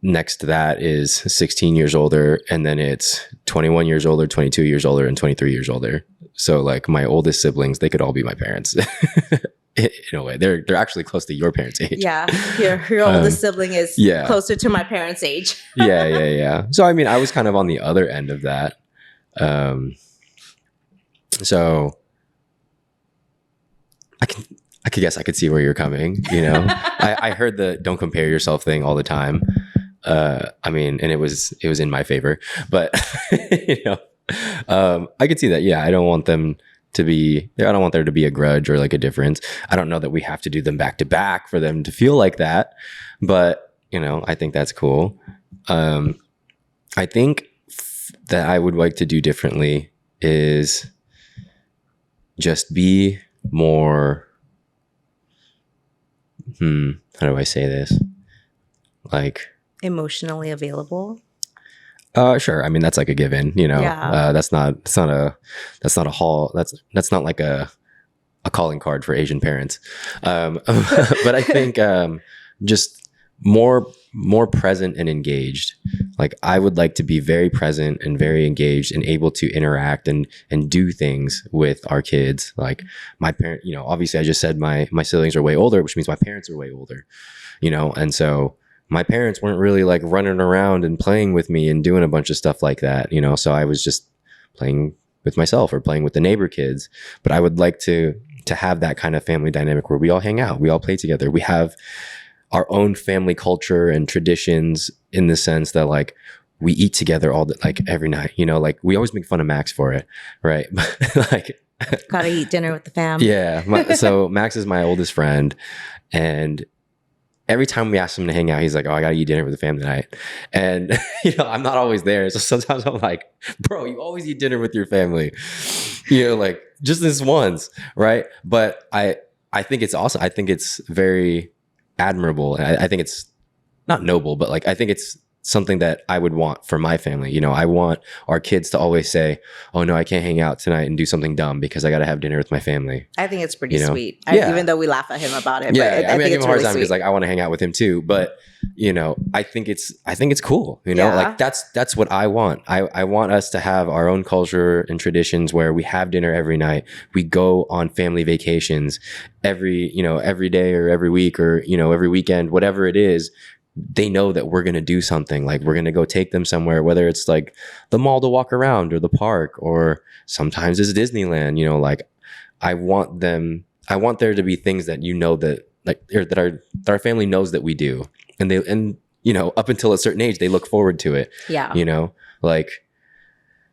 next to that is 16 years older, and then it's 21 years older, 22 years older, and 23 years older. So like my oldest siblings, they could all be my parents. In a way, they're actually close to your parents' age. Yeah, your oldest sibling is yeah. closer to my parents' age. yeah. So I mean, I was kind of on the other end of that. So I could guess I could see where you're coming. You know, I heard the "don't compare yourself" thing all the time. I mean, and it was in my favor, but you know, I could see that. Yeah, I don't want them to be. I don't want there to be a grudge or like a difference. I don't know that we have to do them back to back for them to feel like that, but you know, I think that's cool. I think that I would like to do differently is just be more. How do I say this? Like emotionally available. Sure. I mean, that's like a given, you know. Yeah. That's not a hall. That's not like a calling card for Asian parents. But I think just more present and engaged. Like I would like to be very present and very engaged and able to interact and do things with our kids. Like my parent, you know, obviously I just said my siblings are way older, which means my parents are way older, you know, and so my parents weren't really like running around and playing with me and doing a bunch of stuff like that, you know, so I was just playing with myself or playing with the neighbor kids. But I would like to have that kind of family dynamic where we all hang out, we all play together, we have our own family culture and traditions in the sense that like we eat together like every night, you know, like we always make fun of Max for it, right? Like gotta eat dinner with the fam. Yeah. So Max is my oldest friend, and every time we ask him to hang out, he's like, "Oh, I gotta eat dinner with the fam tonight." And you know, I'm not always there, so sometimes I'm like, "Bro, you always eat dinner with your family," you know, like just this once, right? But I think it's awesome. I think it's very admirable. I think it's not noble, but like I think it's something that I would want for my family. You know, I want our kids to always say, "Oh no, I can't hang out tonight and do something dumb because I got to have dinner with my family." I think it's pretty sweet. Yeah. Even though we laugh at him about it. Yeah, but I mean, I give it's him a hard really time sweet. because like I want to hang out with him too. But you know, I think it's cool. You know, Yeah. like that's what I want. I want us to have our own culture and traditions where we have dinner every night. We go on family vacations every day or every week or you know every weekend, whatever it is. They know that we're going to do something, like we're going to go take them somewhere, whether it's like the mall to walk around or the park, or sometimes it's Disneyland, you know, like I want there to be things that, you know, that like, or that our family knows that we do. And you know, up until a certain age, they look forward to it. Yeah. You know, like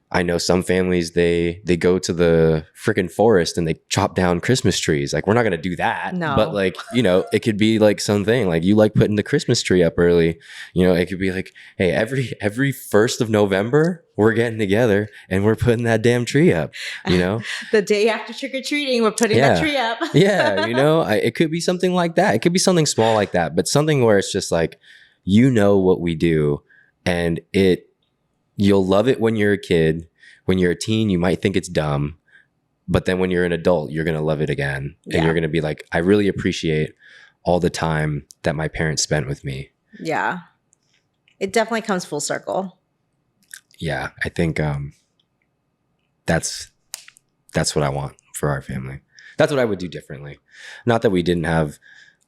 I know some families, they go to the freaking forest and they chop down Christmas trees. Like we're not going to do that. No. But like, you know, it could be like something like you like putting the Christmas tree up early. You know, it could be like, hey, every 1st of November, we're getting together and we're putting that damn tree up, you know? The day after trick-or-treating, we're putting that tree up. Yeah, you know, it could be something like that. It could be something small like that, but something where it's just like, you know what we do, and you'll love it when you're a kid. When you're a teen, you might think it's dumb, but then when you're an adult, you're going to love it again. And you're going to be like, I really appreciate all the time that my parents spent with me. Yeah. It definitely comes full circle. Yeah, I think that's what I want for our family. That's what I would do differently. Not that we didn't have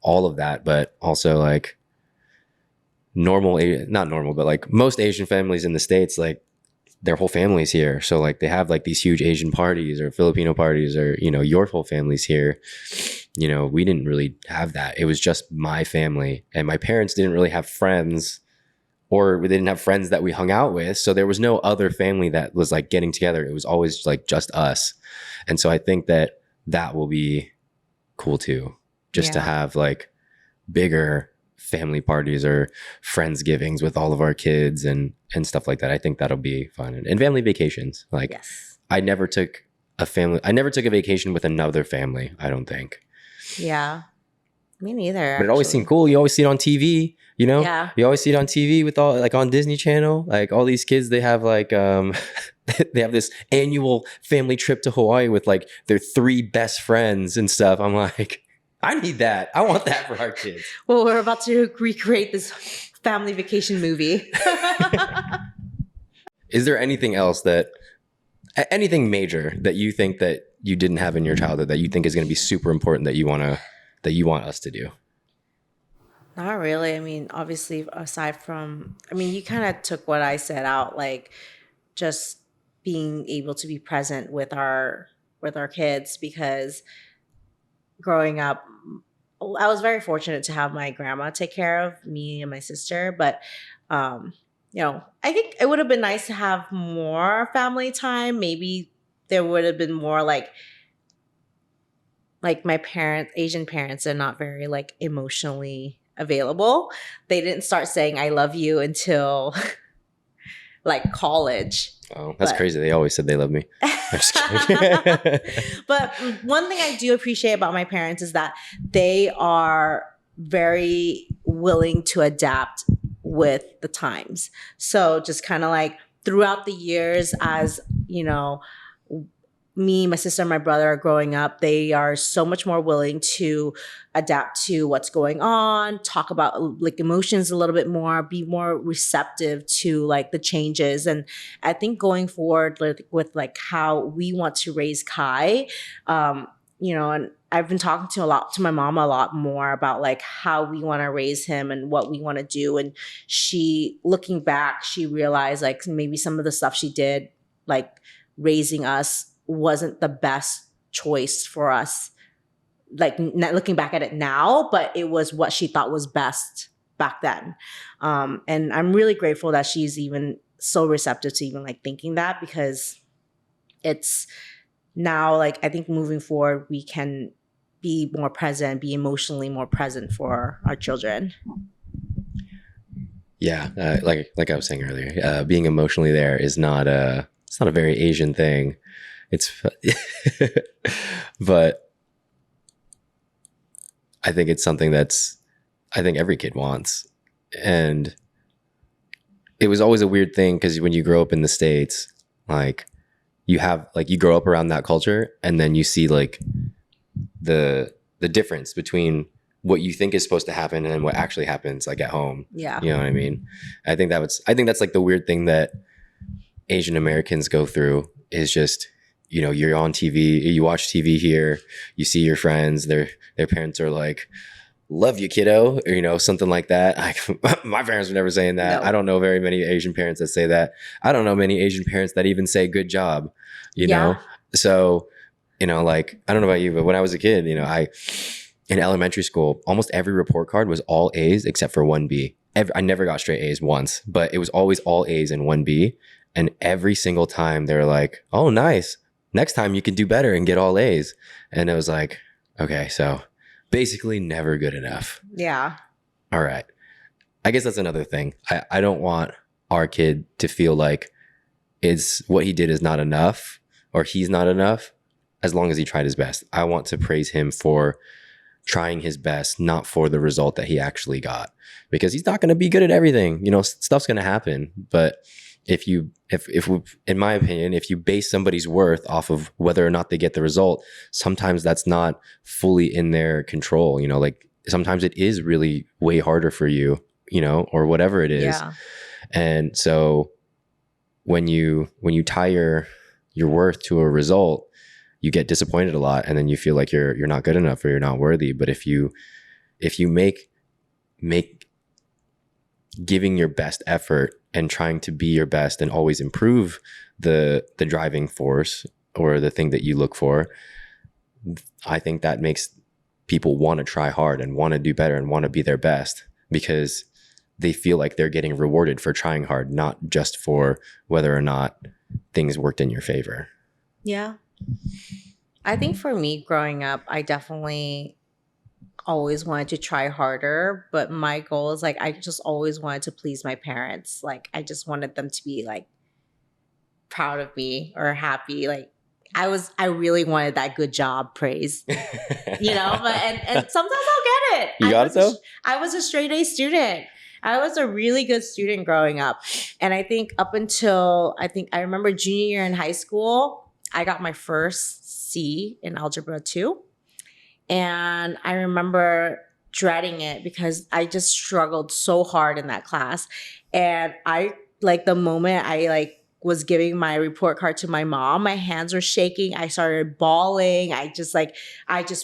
all of that, but also like not normal, but like most Asian families in the States, like their whole family's here. So like they have like these huge Asian parties or Filipino parties, or, you know, your whole family's here. You know, we didn't really have that. It was just my family, and my parents didn't really have friends, or they didn't have friends that we hung out with. So there was no other family that was like getting together. It was always like just us. And so I think that will be cool too, just to have like bigger family parties or Friendsgivings with all of our kids and stuff like that. I think that'll be fun. And family vacations. Like I never took a vacation with another family, I don't think. Yeah. Me neither. But it always seemed cool. You always see it on TV, you know? Yeah. You always see it on TV with all, like on Disney Channel, like all these kids, they have like they have this annual family trip to Hawaii with like their 3 best friends and stuff. I'm like, I need that. I want that for our kids. Well, we're about to recreate this family vacation movie. Is there anything else anything major that you think that you didn't have in your childhood that you think is going to be super important that you want us to do? Not really. I mean, obviously, aside from, I mean, you kind of took what I said out, like just being able to be present with our kids, because growing up, I was very fortunate to have my grandma take care of me and my sister, but um, I think it would have been nice to have more family time. Maybe there would have been more like my parents, Asian parents are not very like emotionally available. They didn't start saying I love you until like college. Oh, that's But crazy. They always said they love me. I'm just kidding. but one thing I do appreciate about my parents is that they are very willing to adapt with the times. So just kind of like throughout the years, as me, my sister, and my brother are growing up, they are so much more willing to adapt to what's going on, talk about like emotions a little bit more, be more receptive to like the changes. And I think going forward with like how we want to raise Kai, and I've been talking to my mom a lot more about like how we want to raise him and what we want to do. And looking back, she realized like maybe some of the stuff she did, like raising us, wasn't the best choice for us, like looking back at it now, but it was what she thought was best back then. And I'm really grateful that she's even so receptive to even like thinking that, because it's now like I think moving forward we can be more present, be emotionally more present for our children. Yeah, like I was saying earlier, being emotionally there is it's not a very Asian thing. It's, but I think it's something I think every kid wants. And it was always a weird thing because when you grow up in the States, like you grow up around that culture, and then you see like the difference between what you think is supposed to happen and what actually happens like at home. Yeah. You know what I mean? I think that's like the weird thing that Asian Americans go through is just, you're on TV, you watch TV here, you see your friends, their parents are like, love you, kiddo, or, something like that. My parents were never saying that. No. I don't know very many Asian parents that say that. I don't know many Asian parents that even say good job, know? So, like, I don't know about you, but when I was a kid, in elementary school, almost every report card was all A's except for 1B. I never got straight A's once, but it was always all A's and 1B. And every single time they were like, oh, nice. Next time you can do better and get all A's. And it was like, okay, so basically never good enough. Yeah. All right. I guess that's another thing. I don't want our kid to feel like what he did is not enough or he's not enough as long as he tried his best. I want to praise him for trying his best, not for the result that he actually got, because he's not going to be good at everything. Stuff's going to happen. But if in my opinion, if you base somebody's worth off of whether or not they get the result, sometimes that's not fully in their control. Like sometimes it is really way harder for you, or whatever it is. Yeah. And so when you tie your worth to a result, you get disappointed a lot, and then you feel like you're not good enough or you're not worthy. But if you make giving your best effort and trying to be your best and always improve the driving force or the thing that you look for, I think that makes people want to try hard and want to do better and want to be their best, because they feel like they're getting rewarded for trying hard, not just for whether or not things worked in your favor. Yeah. I think for me growing up, I definitely always wanted to try harder, but my goal is like I just always wanted to please my parents. Like I just wanted them to be like proud of me or happy. Like I really wanted that good job praise, but and sometimes I'll get it. You got it though? I was a straight A student. I was a really good student growing up. And I think up until I remember junior year in high school, I got my first C in algebra 2. And I remember dreading it because I just struggled so hard in that class. And I like the moment I like was giving my report card to my mom, my hands were shaking. I started bawling. I just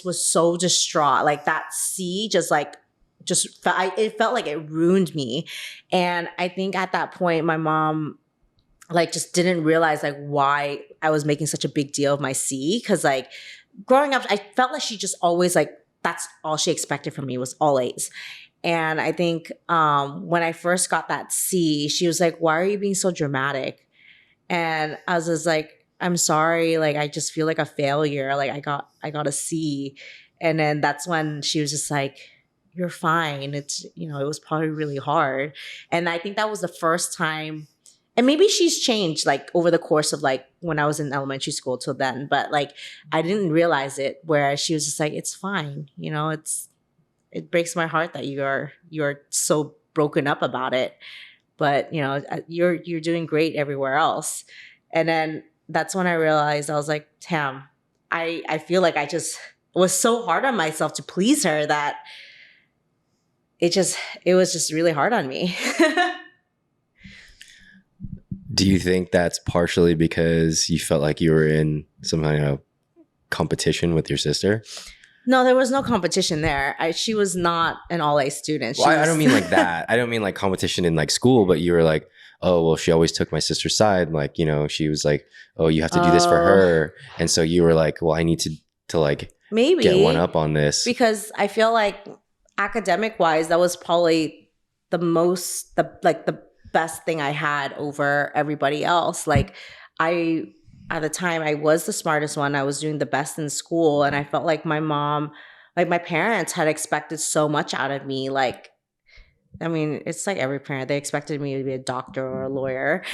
was so distraught. Like that C it felt like it ruined me. And I think at that point, my mom like just didn't realize like why I was making such a big deal of my C. Cause like growing up, I felt like she just always like, that's all she expected from me was all A's. And I think when I first got that C, she was like, why are you being so dramatic? And I was just like, I'm sorry. Like, I just feel like a failure. Like I got a C. And then that's when she was just like, you're fine. It's, you know, it was probably really hard. And I think that was the first time, and maybe she's changed like over the course of like when I was in elementary school till then, but like I didn't realize it, whereas she was just like, it's fine. You know, it breaks my heart that you're so broken up about it, but you know, you're doing great everywhere else. And then that's when I realized, I was like, Tam, I feel like I just was so hard on myself to please her that it was just really hard on me. Do you think that's partially because you felt like you were in some kind of competition with your sister? No, there was no competition there. She was not an all A student. Well, I don't mean like that. I don't mean like competition in like school, but you were like, oh, well, she always took my sister's side. Like, you know, she was like, oh, you have to do this for her. And so you were like, well, I need to like maybe get one up on this. Because I feel like academic wise, that was probably the best thing I had over everybody else. Like at the time I was the smartest one. I was doing the best in school. And I felt like my mom, like my parents had expected so much out of me. Like, I mean, it's like every parent, they expected me to be a doctor or a lawyer.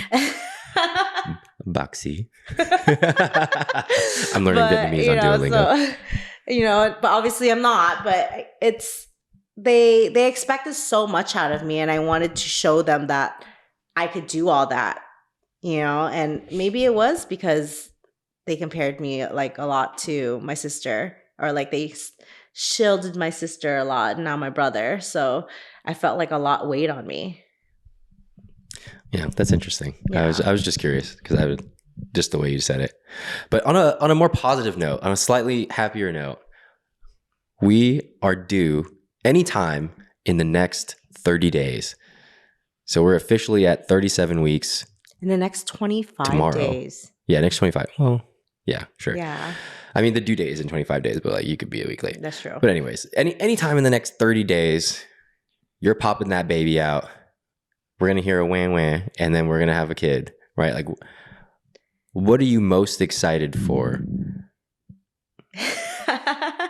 Baxi. I'm learning Vietnamese on Duolingo. So, you know, but obviously I'm not, but they expected so much out of me, and I wanted to show them that I could do all that, you know. And maybe it was because they compared me like a lot to my sister, or like they shielded my sister a lot, and now my brother. So I felt like a lot weighed on me. Yeah, that's interesting. Yeah. I was just curious because I would just the way you said it. But on a more positive note, on a slightly happier note, we are due anytime in the next 30 days. So we're officially at 37 weeks. In the next 25 tomorrow. Days. Yeah, next 25. Well, yeah, sure. Yeah. I mean, the due date is in 25 days, but like you could be a week late. That's true. But anyways, any time in the next 30 days, you're popping that baby out. We're going to hear a wah wah, and then we're going to have a kid, right? Like, what are you most excited for? I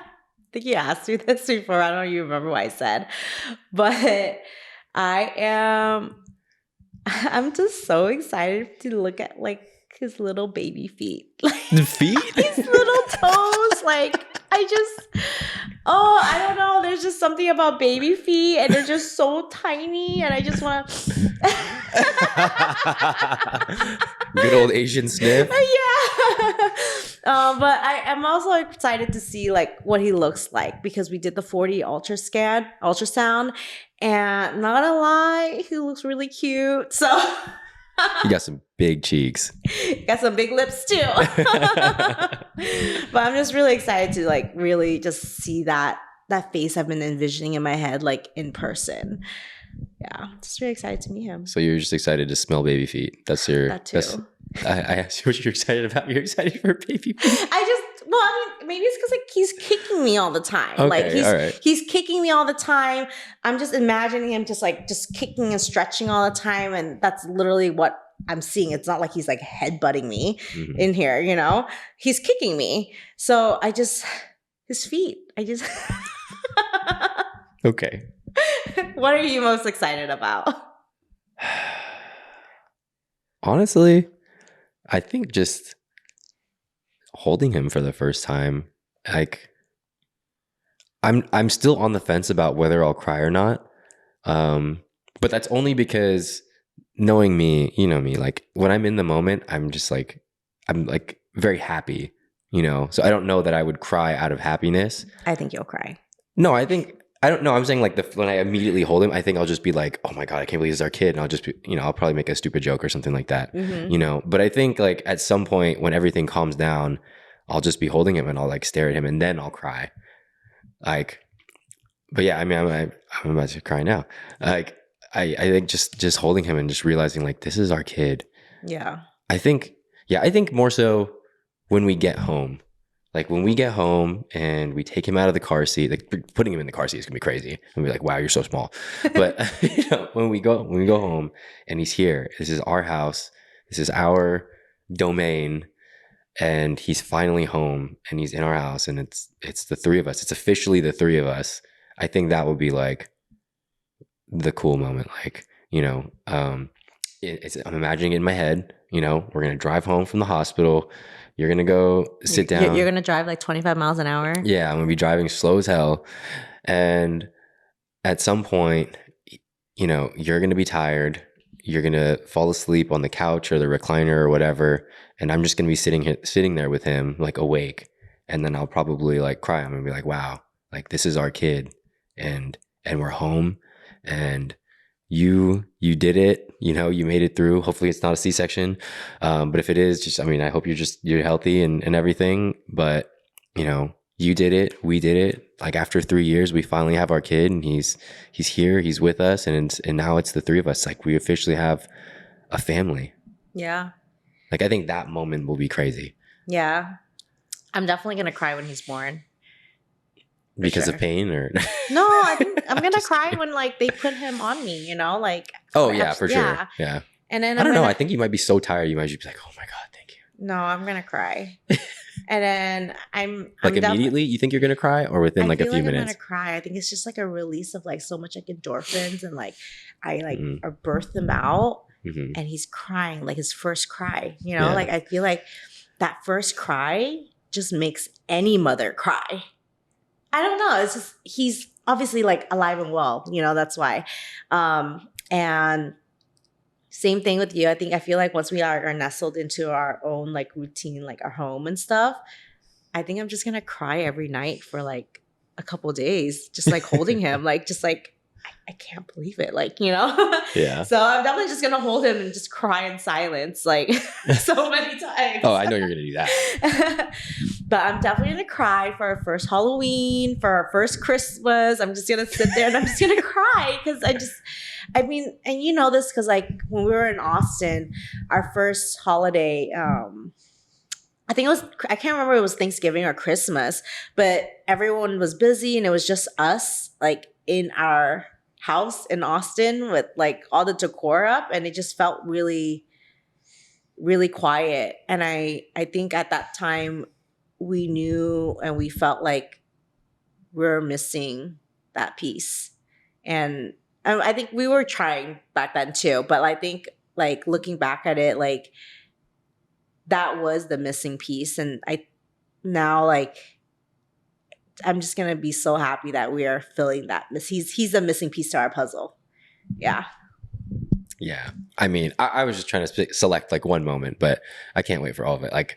think you asked me this before. I don't even remember what I said. But I'm just so excited to look at like his little baby feet. The feet? His little toes. Like, I don't know. There's just something about baby feet, and they're just so tiny, and I just want to. Good old Asian sniff. Yeah. But I'm also excited to see like what he looks like, because we did the 4D ultrasound, and not gonna lie, he looks really cute. So You got some big cheeks. got some big lips too. But I'm just really excited to like really just see that face I've been envisioning in my head, like in person. Yeah, just really excited to meet him. So you're just excited to smell baby feet. That's your. That too. I asked you what you're excited about. You're excited for baby feet. I mean, maybe it's because like he's kicking me all the time. Okay, like all right. he's kicking me all the time. I'm just imagining him just kicking and stretching all the time, and that's literally what I'm seeing. It's not like he's like headbutting me in here, you know. He's kicking me. So his feet. Okay. What are you most excited about? Honestly, I think just holding him for the first time. Like, I'm still on the fence about whether I'll cry or not. But that's only because knowing me, you know me, like when I'm in the moment, I'm like very happy, you know? So I don't know that I would cry out of happiness. I think you'll cry. No, I think I don't know. I'm saying like when I immediately hold him, I think I'll just be like, "Oh my god, I can't believe this is our kid," and I'll just be, I'll probably make a stupid joke or something like that, But I think like at some point when everything calms down, I'll just be holding him and I'll like stare at him and then I'll cry. Like, but yeah, I mean, I'm about to cry now. Like, I think just holding him and just realizing like this is our kid. Yeah. I think, I think more so when we get home. Like when we get home and we take him out of the car seat, like putting him in the car seat is gonna be crazy. And be like, wow, you're so small. But when we go home and he's here, this is our house, this is our domain, and he's finally home and he's in our house and it's the three of us. It's officially the three of us. I think that would be like the cool moment. Like, I'm imagining it in my head, we're gonna drive home from the hospital. You're going to go sit down. You're going to drive like 25 miles an hour? Yeah, I'm going to be driving slow as hell. And at some point, you're going to be tired. You're going to fall asleep on the couch or the recliner or whatever. And I'm just going to be sitting there with him, like awake. And then I'll probably like cry. I'm going to be like, wow, like this is our kid. And we're home. And you did it, you made it through. Hopefully it's not a C-section. But if it is, I hope you're healthy and everything. But, you did it. We did it. Like after 3 years, we finally have our kid and he's here, he's with us. And now it's the three of us. Like we officially have a family. Yeah. Like I think that moment will be crazy. Yeah. I'm definitely going to cry when he's born. Because of pain or no, I think I'm gonna cry when like they put him on me, like for sure. Yeah. And then I don't know. I think you might be so tired you might just be like, oh my god, thank you. No, I'm gonna cry. And then I'm immediately you think you're gonna cry or within like a few minutes? I'm gonna cry. I think it's just like a release of like so much like endorphins and like I like birthed him out and he's crying like his first cry, like I feel like that first cry just makes any mother cry. I don't know. It's just, he's obviously like alive and well, that's why. And same thing with you. I feel like once we are nestled into our own like routine, like our home and stuff, I think I'm just going to cry every night for like a couple of days, just like holding him, like, just like, I can't believe it. Like, Yeah. So I'm definitely just going to hold him and just cry in silence, like so many times. Oh, I know you're going to do that. But I'm definitely going to cry for our first Halloween, for our first Christmas. I'm just going to sit there and I'm just going to cry because and you know this because like when we were in Austin, our first holiday, I can't remember if it was Thanksgiving or Christmas, but everyone was busy and it was just us like in our house in Austin with like all the decor up and it just felt really, really quiet. And I think at that time we knew and we felt like we were missing that piece. And I think we were trying back then too, but I think like looking back at it, like that was the missing piece. And now like I'm just gonna be so happy that we are filling that. He's a missing piece to our puzzle. Yeah. Yeah. I mean, I was just trying to select like one moment, but I can't wait for all of it. Like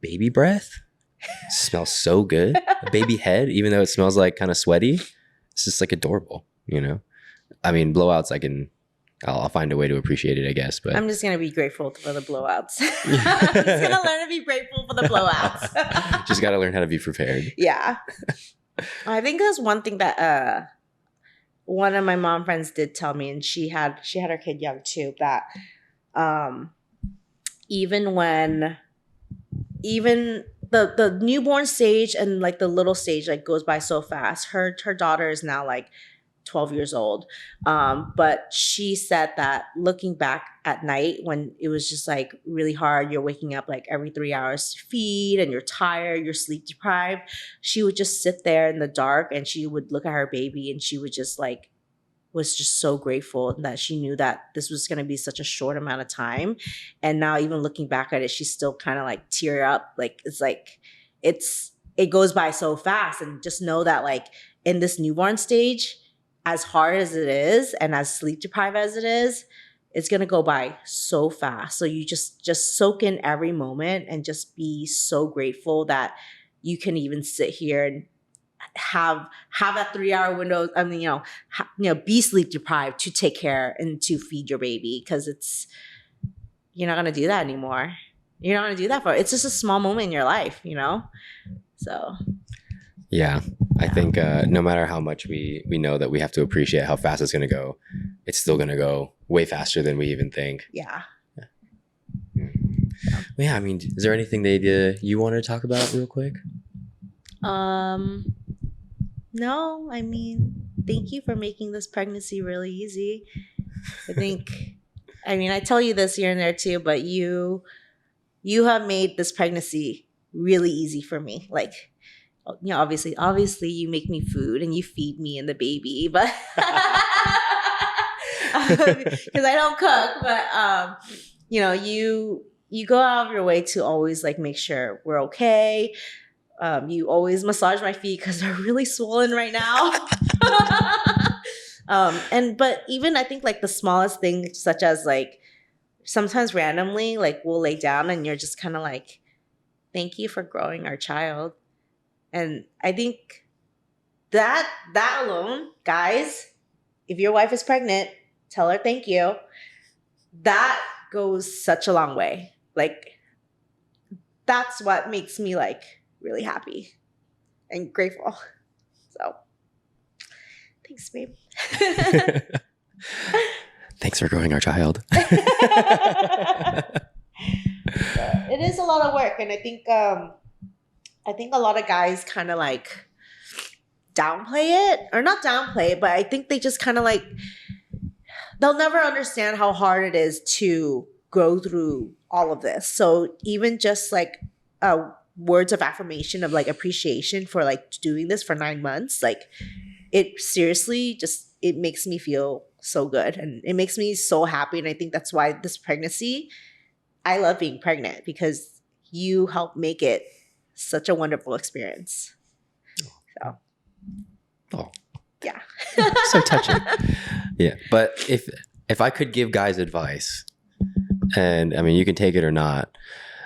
baby breath smells so good. A baby head, even though it smells like kind of sweaty, it's just like adorable, I mean, blowouts, I'll find a way to appreciate it, I guess. But I'm just gonna be grateful for the blowouts. I'm just gonna learn to be grateful for the blowouts. Just gotta learn how to be prepared. Yeah. I think that's one thing that one of my mom friends did tell me, and she had her kid young too, that even the newborn stage and like the little stage like goes by so fast. Her daughter is now like 12 years old. But she said that looking back at night when it was just like really hard, you're waking up like every 3 hours to feed and you're tired, you're sleep deprived. She would just sit there in the dark and she would look at her baby and she would just like, was just so grateful that she knew that this was going to be such a short amount of time. And now even looking back at it, she's still kind of like tear up. Like, it's like, it goes by so fast. And just know that like in this newborn stage, as hard as it is and as sleep deprived as it is, it's going to go by so fast. So you just soak in every moment and just be so grateful that you can even sit here and have that 3 hour window. I mean, be sleep deprived to take care and to feed your baby, because you're not gonna do that anymore. You're not gonna do that for it's just a small moment in your life, So Yeah. I think no matter how much we know that we have to appreciate how fast it's going to go, it's still going to go way faster than we even think. yeah. Yeah. I mean, is there anything that you want to talk about real quick? No, I mean, thank you for making this pregnancy really easy. I tell you this here and there too, but you have made this pregnancy really easy for me. Like, obviously you make me food and you feed me and the baby, but because I don't cook, but you go out of your way to always like make sure we're okay. You always massage my feet because they're really swollen right now. But even I think like the smallest things, such as like sometimes randomly, like we'll lay down and you're just kind of like, thank you for growing our child. And I think that alone, guys, if your wife is pregnant, tell her thank you. That goes such a long way. Like, that's what makes me like really happy and grateful. So thanks, babe. Thanks for growing our child. It is a lot of work, and I think a lot of guys kind of like downplay it, or not downplay it, but I think they just kind of like, they'll never understand how hard it is to go through all of this. So even just like words of affirmation of like appreciation for like doing this for 9 months, like it seriously just, it makes me feel so good and it makes me so happy. And I think that's why this pregnancy, I love being pregnant, because you help make it such a wonderful experience. So, yeah. So touching. Yeah. But if I could give guys advice, and I mean, you can take it or not,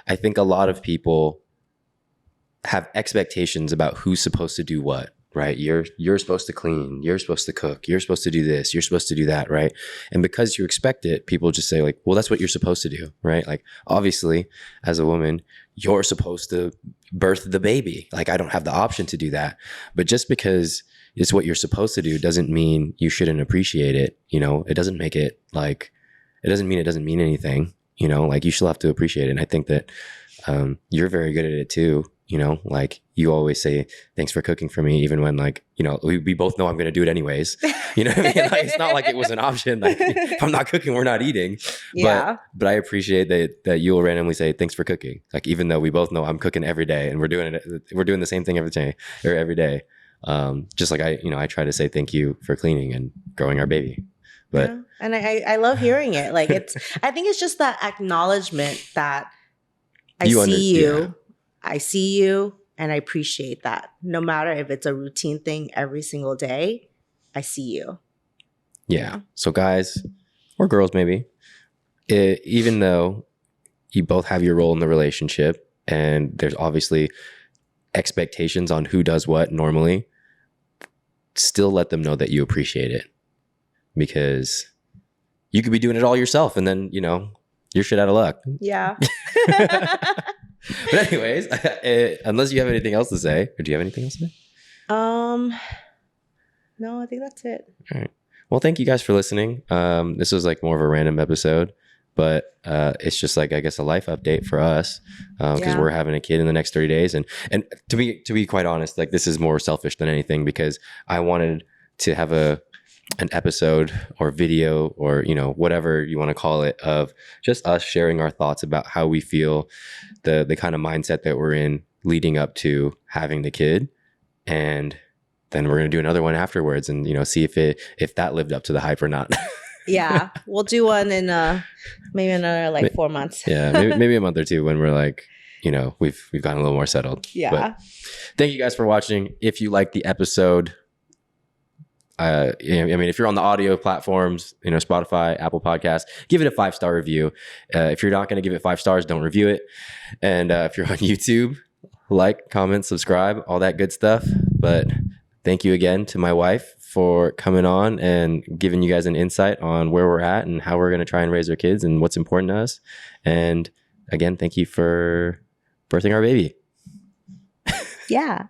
I think a lot of people have expectations about who's supposed to do what, right? You're supposed to clean, you're supposed to cook, you're supposed to do this, you're supposed to do that, right? And because you expect it, people just say like, well, that's what you're supposed to do, right? Like, obviously, as a woman, you're supposed to birth the baby. Like, I don't have the option to do that. But just because it's what you're supposed to do doesn't mean you shouldn't appreciate it. It doesn't make it like, it doesn't mean it doesn't mean anything, like you still have to appreciate it. And I think that you're very good at it too. Like you always say, thanks for cooking for me, even when like, we both know I'm going to do it anyways. You know what I mean? Like, it's not like it was an option. Like, if I'm not cooking, we're not eating. Yeah. But I appreciate that you will randomly say, thanks for cooking. Like, even though we both know I'm cooking every day and we're doing the same thing every day. Just like I try to say thank you for cleaning and growing our baby. But yeah. And I love hearing it. Like I think it's just that acknowledgement that I see you and I appreciate that. No matter if it's a routine thing every single day, I see you. Yeah. So guys or girls, maybe, even though you both have your role in the relationship and there's obviously expectations on who does what normally, still let them know that you appreciate it, because you could be doing it all yourself and then, you're shit out of luck. Yeah. But anyways, unless you have anything else to say, or do you have anything else to say? No, I think that's it. All right. Well, thank you guys for listening. This was like more of a random episode, but it's just like, I guess, a life update for us, because we're having a kid in the next 30 days. And to be quite honest, like, this is more selfish than anything, because I wanted to have an episode or video or, whatever you want to call it, of just us sharing our thoughts about how we feel, the kind of mindset that we're in leading up to having the kid. And then we're going to do another one afterwards and, see if that lived up to the hype or not. Yeah. We'll do one in maybe another 4 months. Yeah. Maybe a month or two when we're like, we've gotten a little more settled. Yeah. But thank you guys for watching. If you like the episode, if you're on the audio platforms, Spotify, Apple Podcasts, give it a 5-star review. If you're not going to give it 5 stars, don't review it. And if you're on YouTube, like, comment, subscribe, all that good stuff. But thank you again to my wife for coming on and giving you guys an insight on where we're at and how we're going to try and raise our kids and what's important to us. And again, thank you for birthing our baby. Yeah.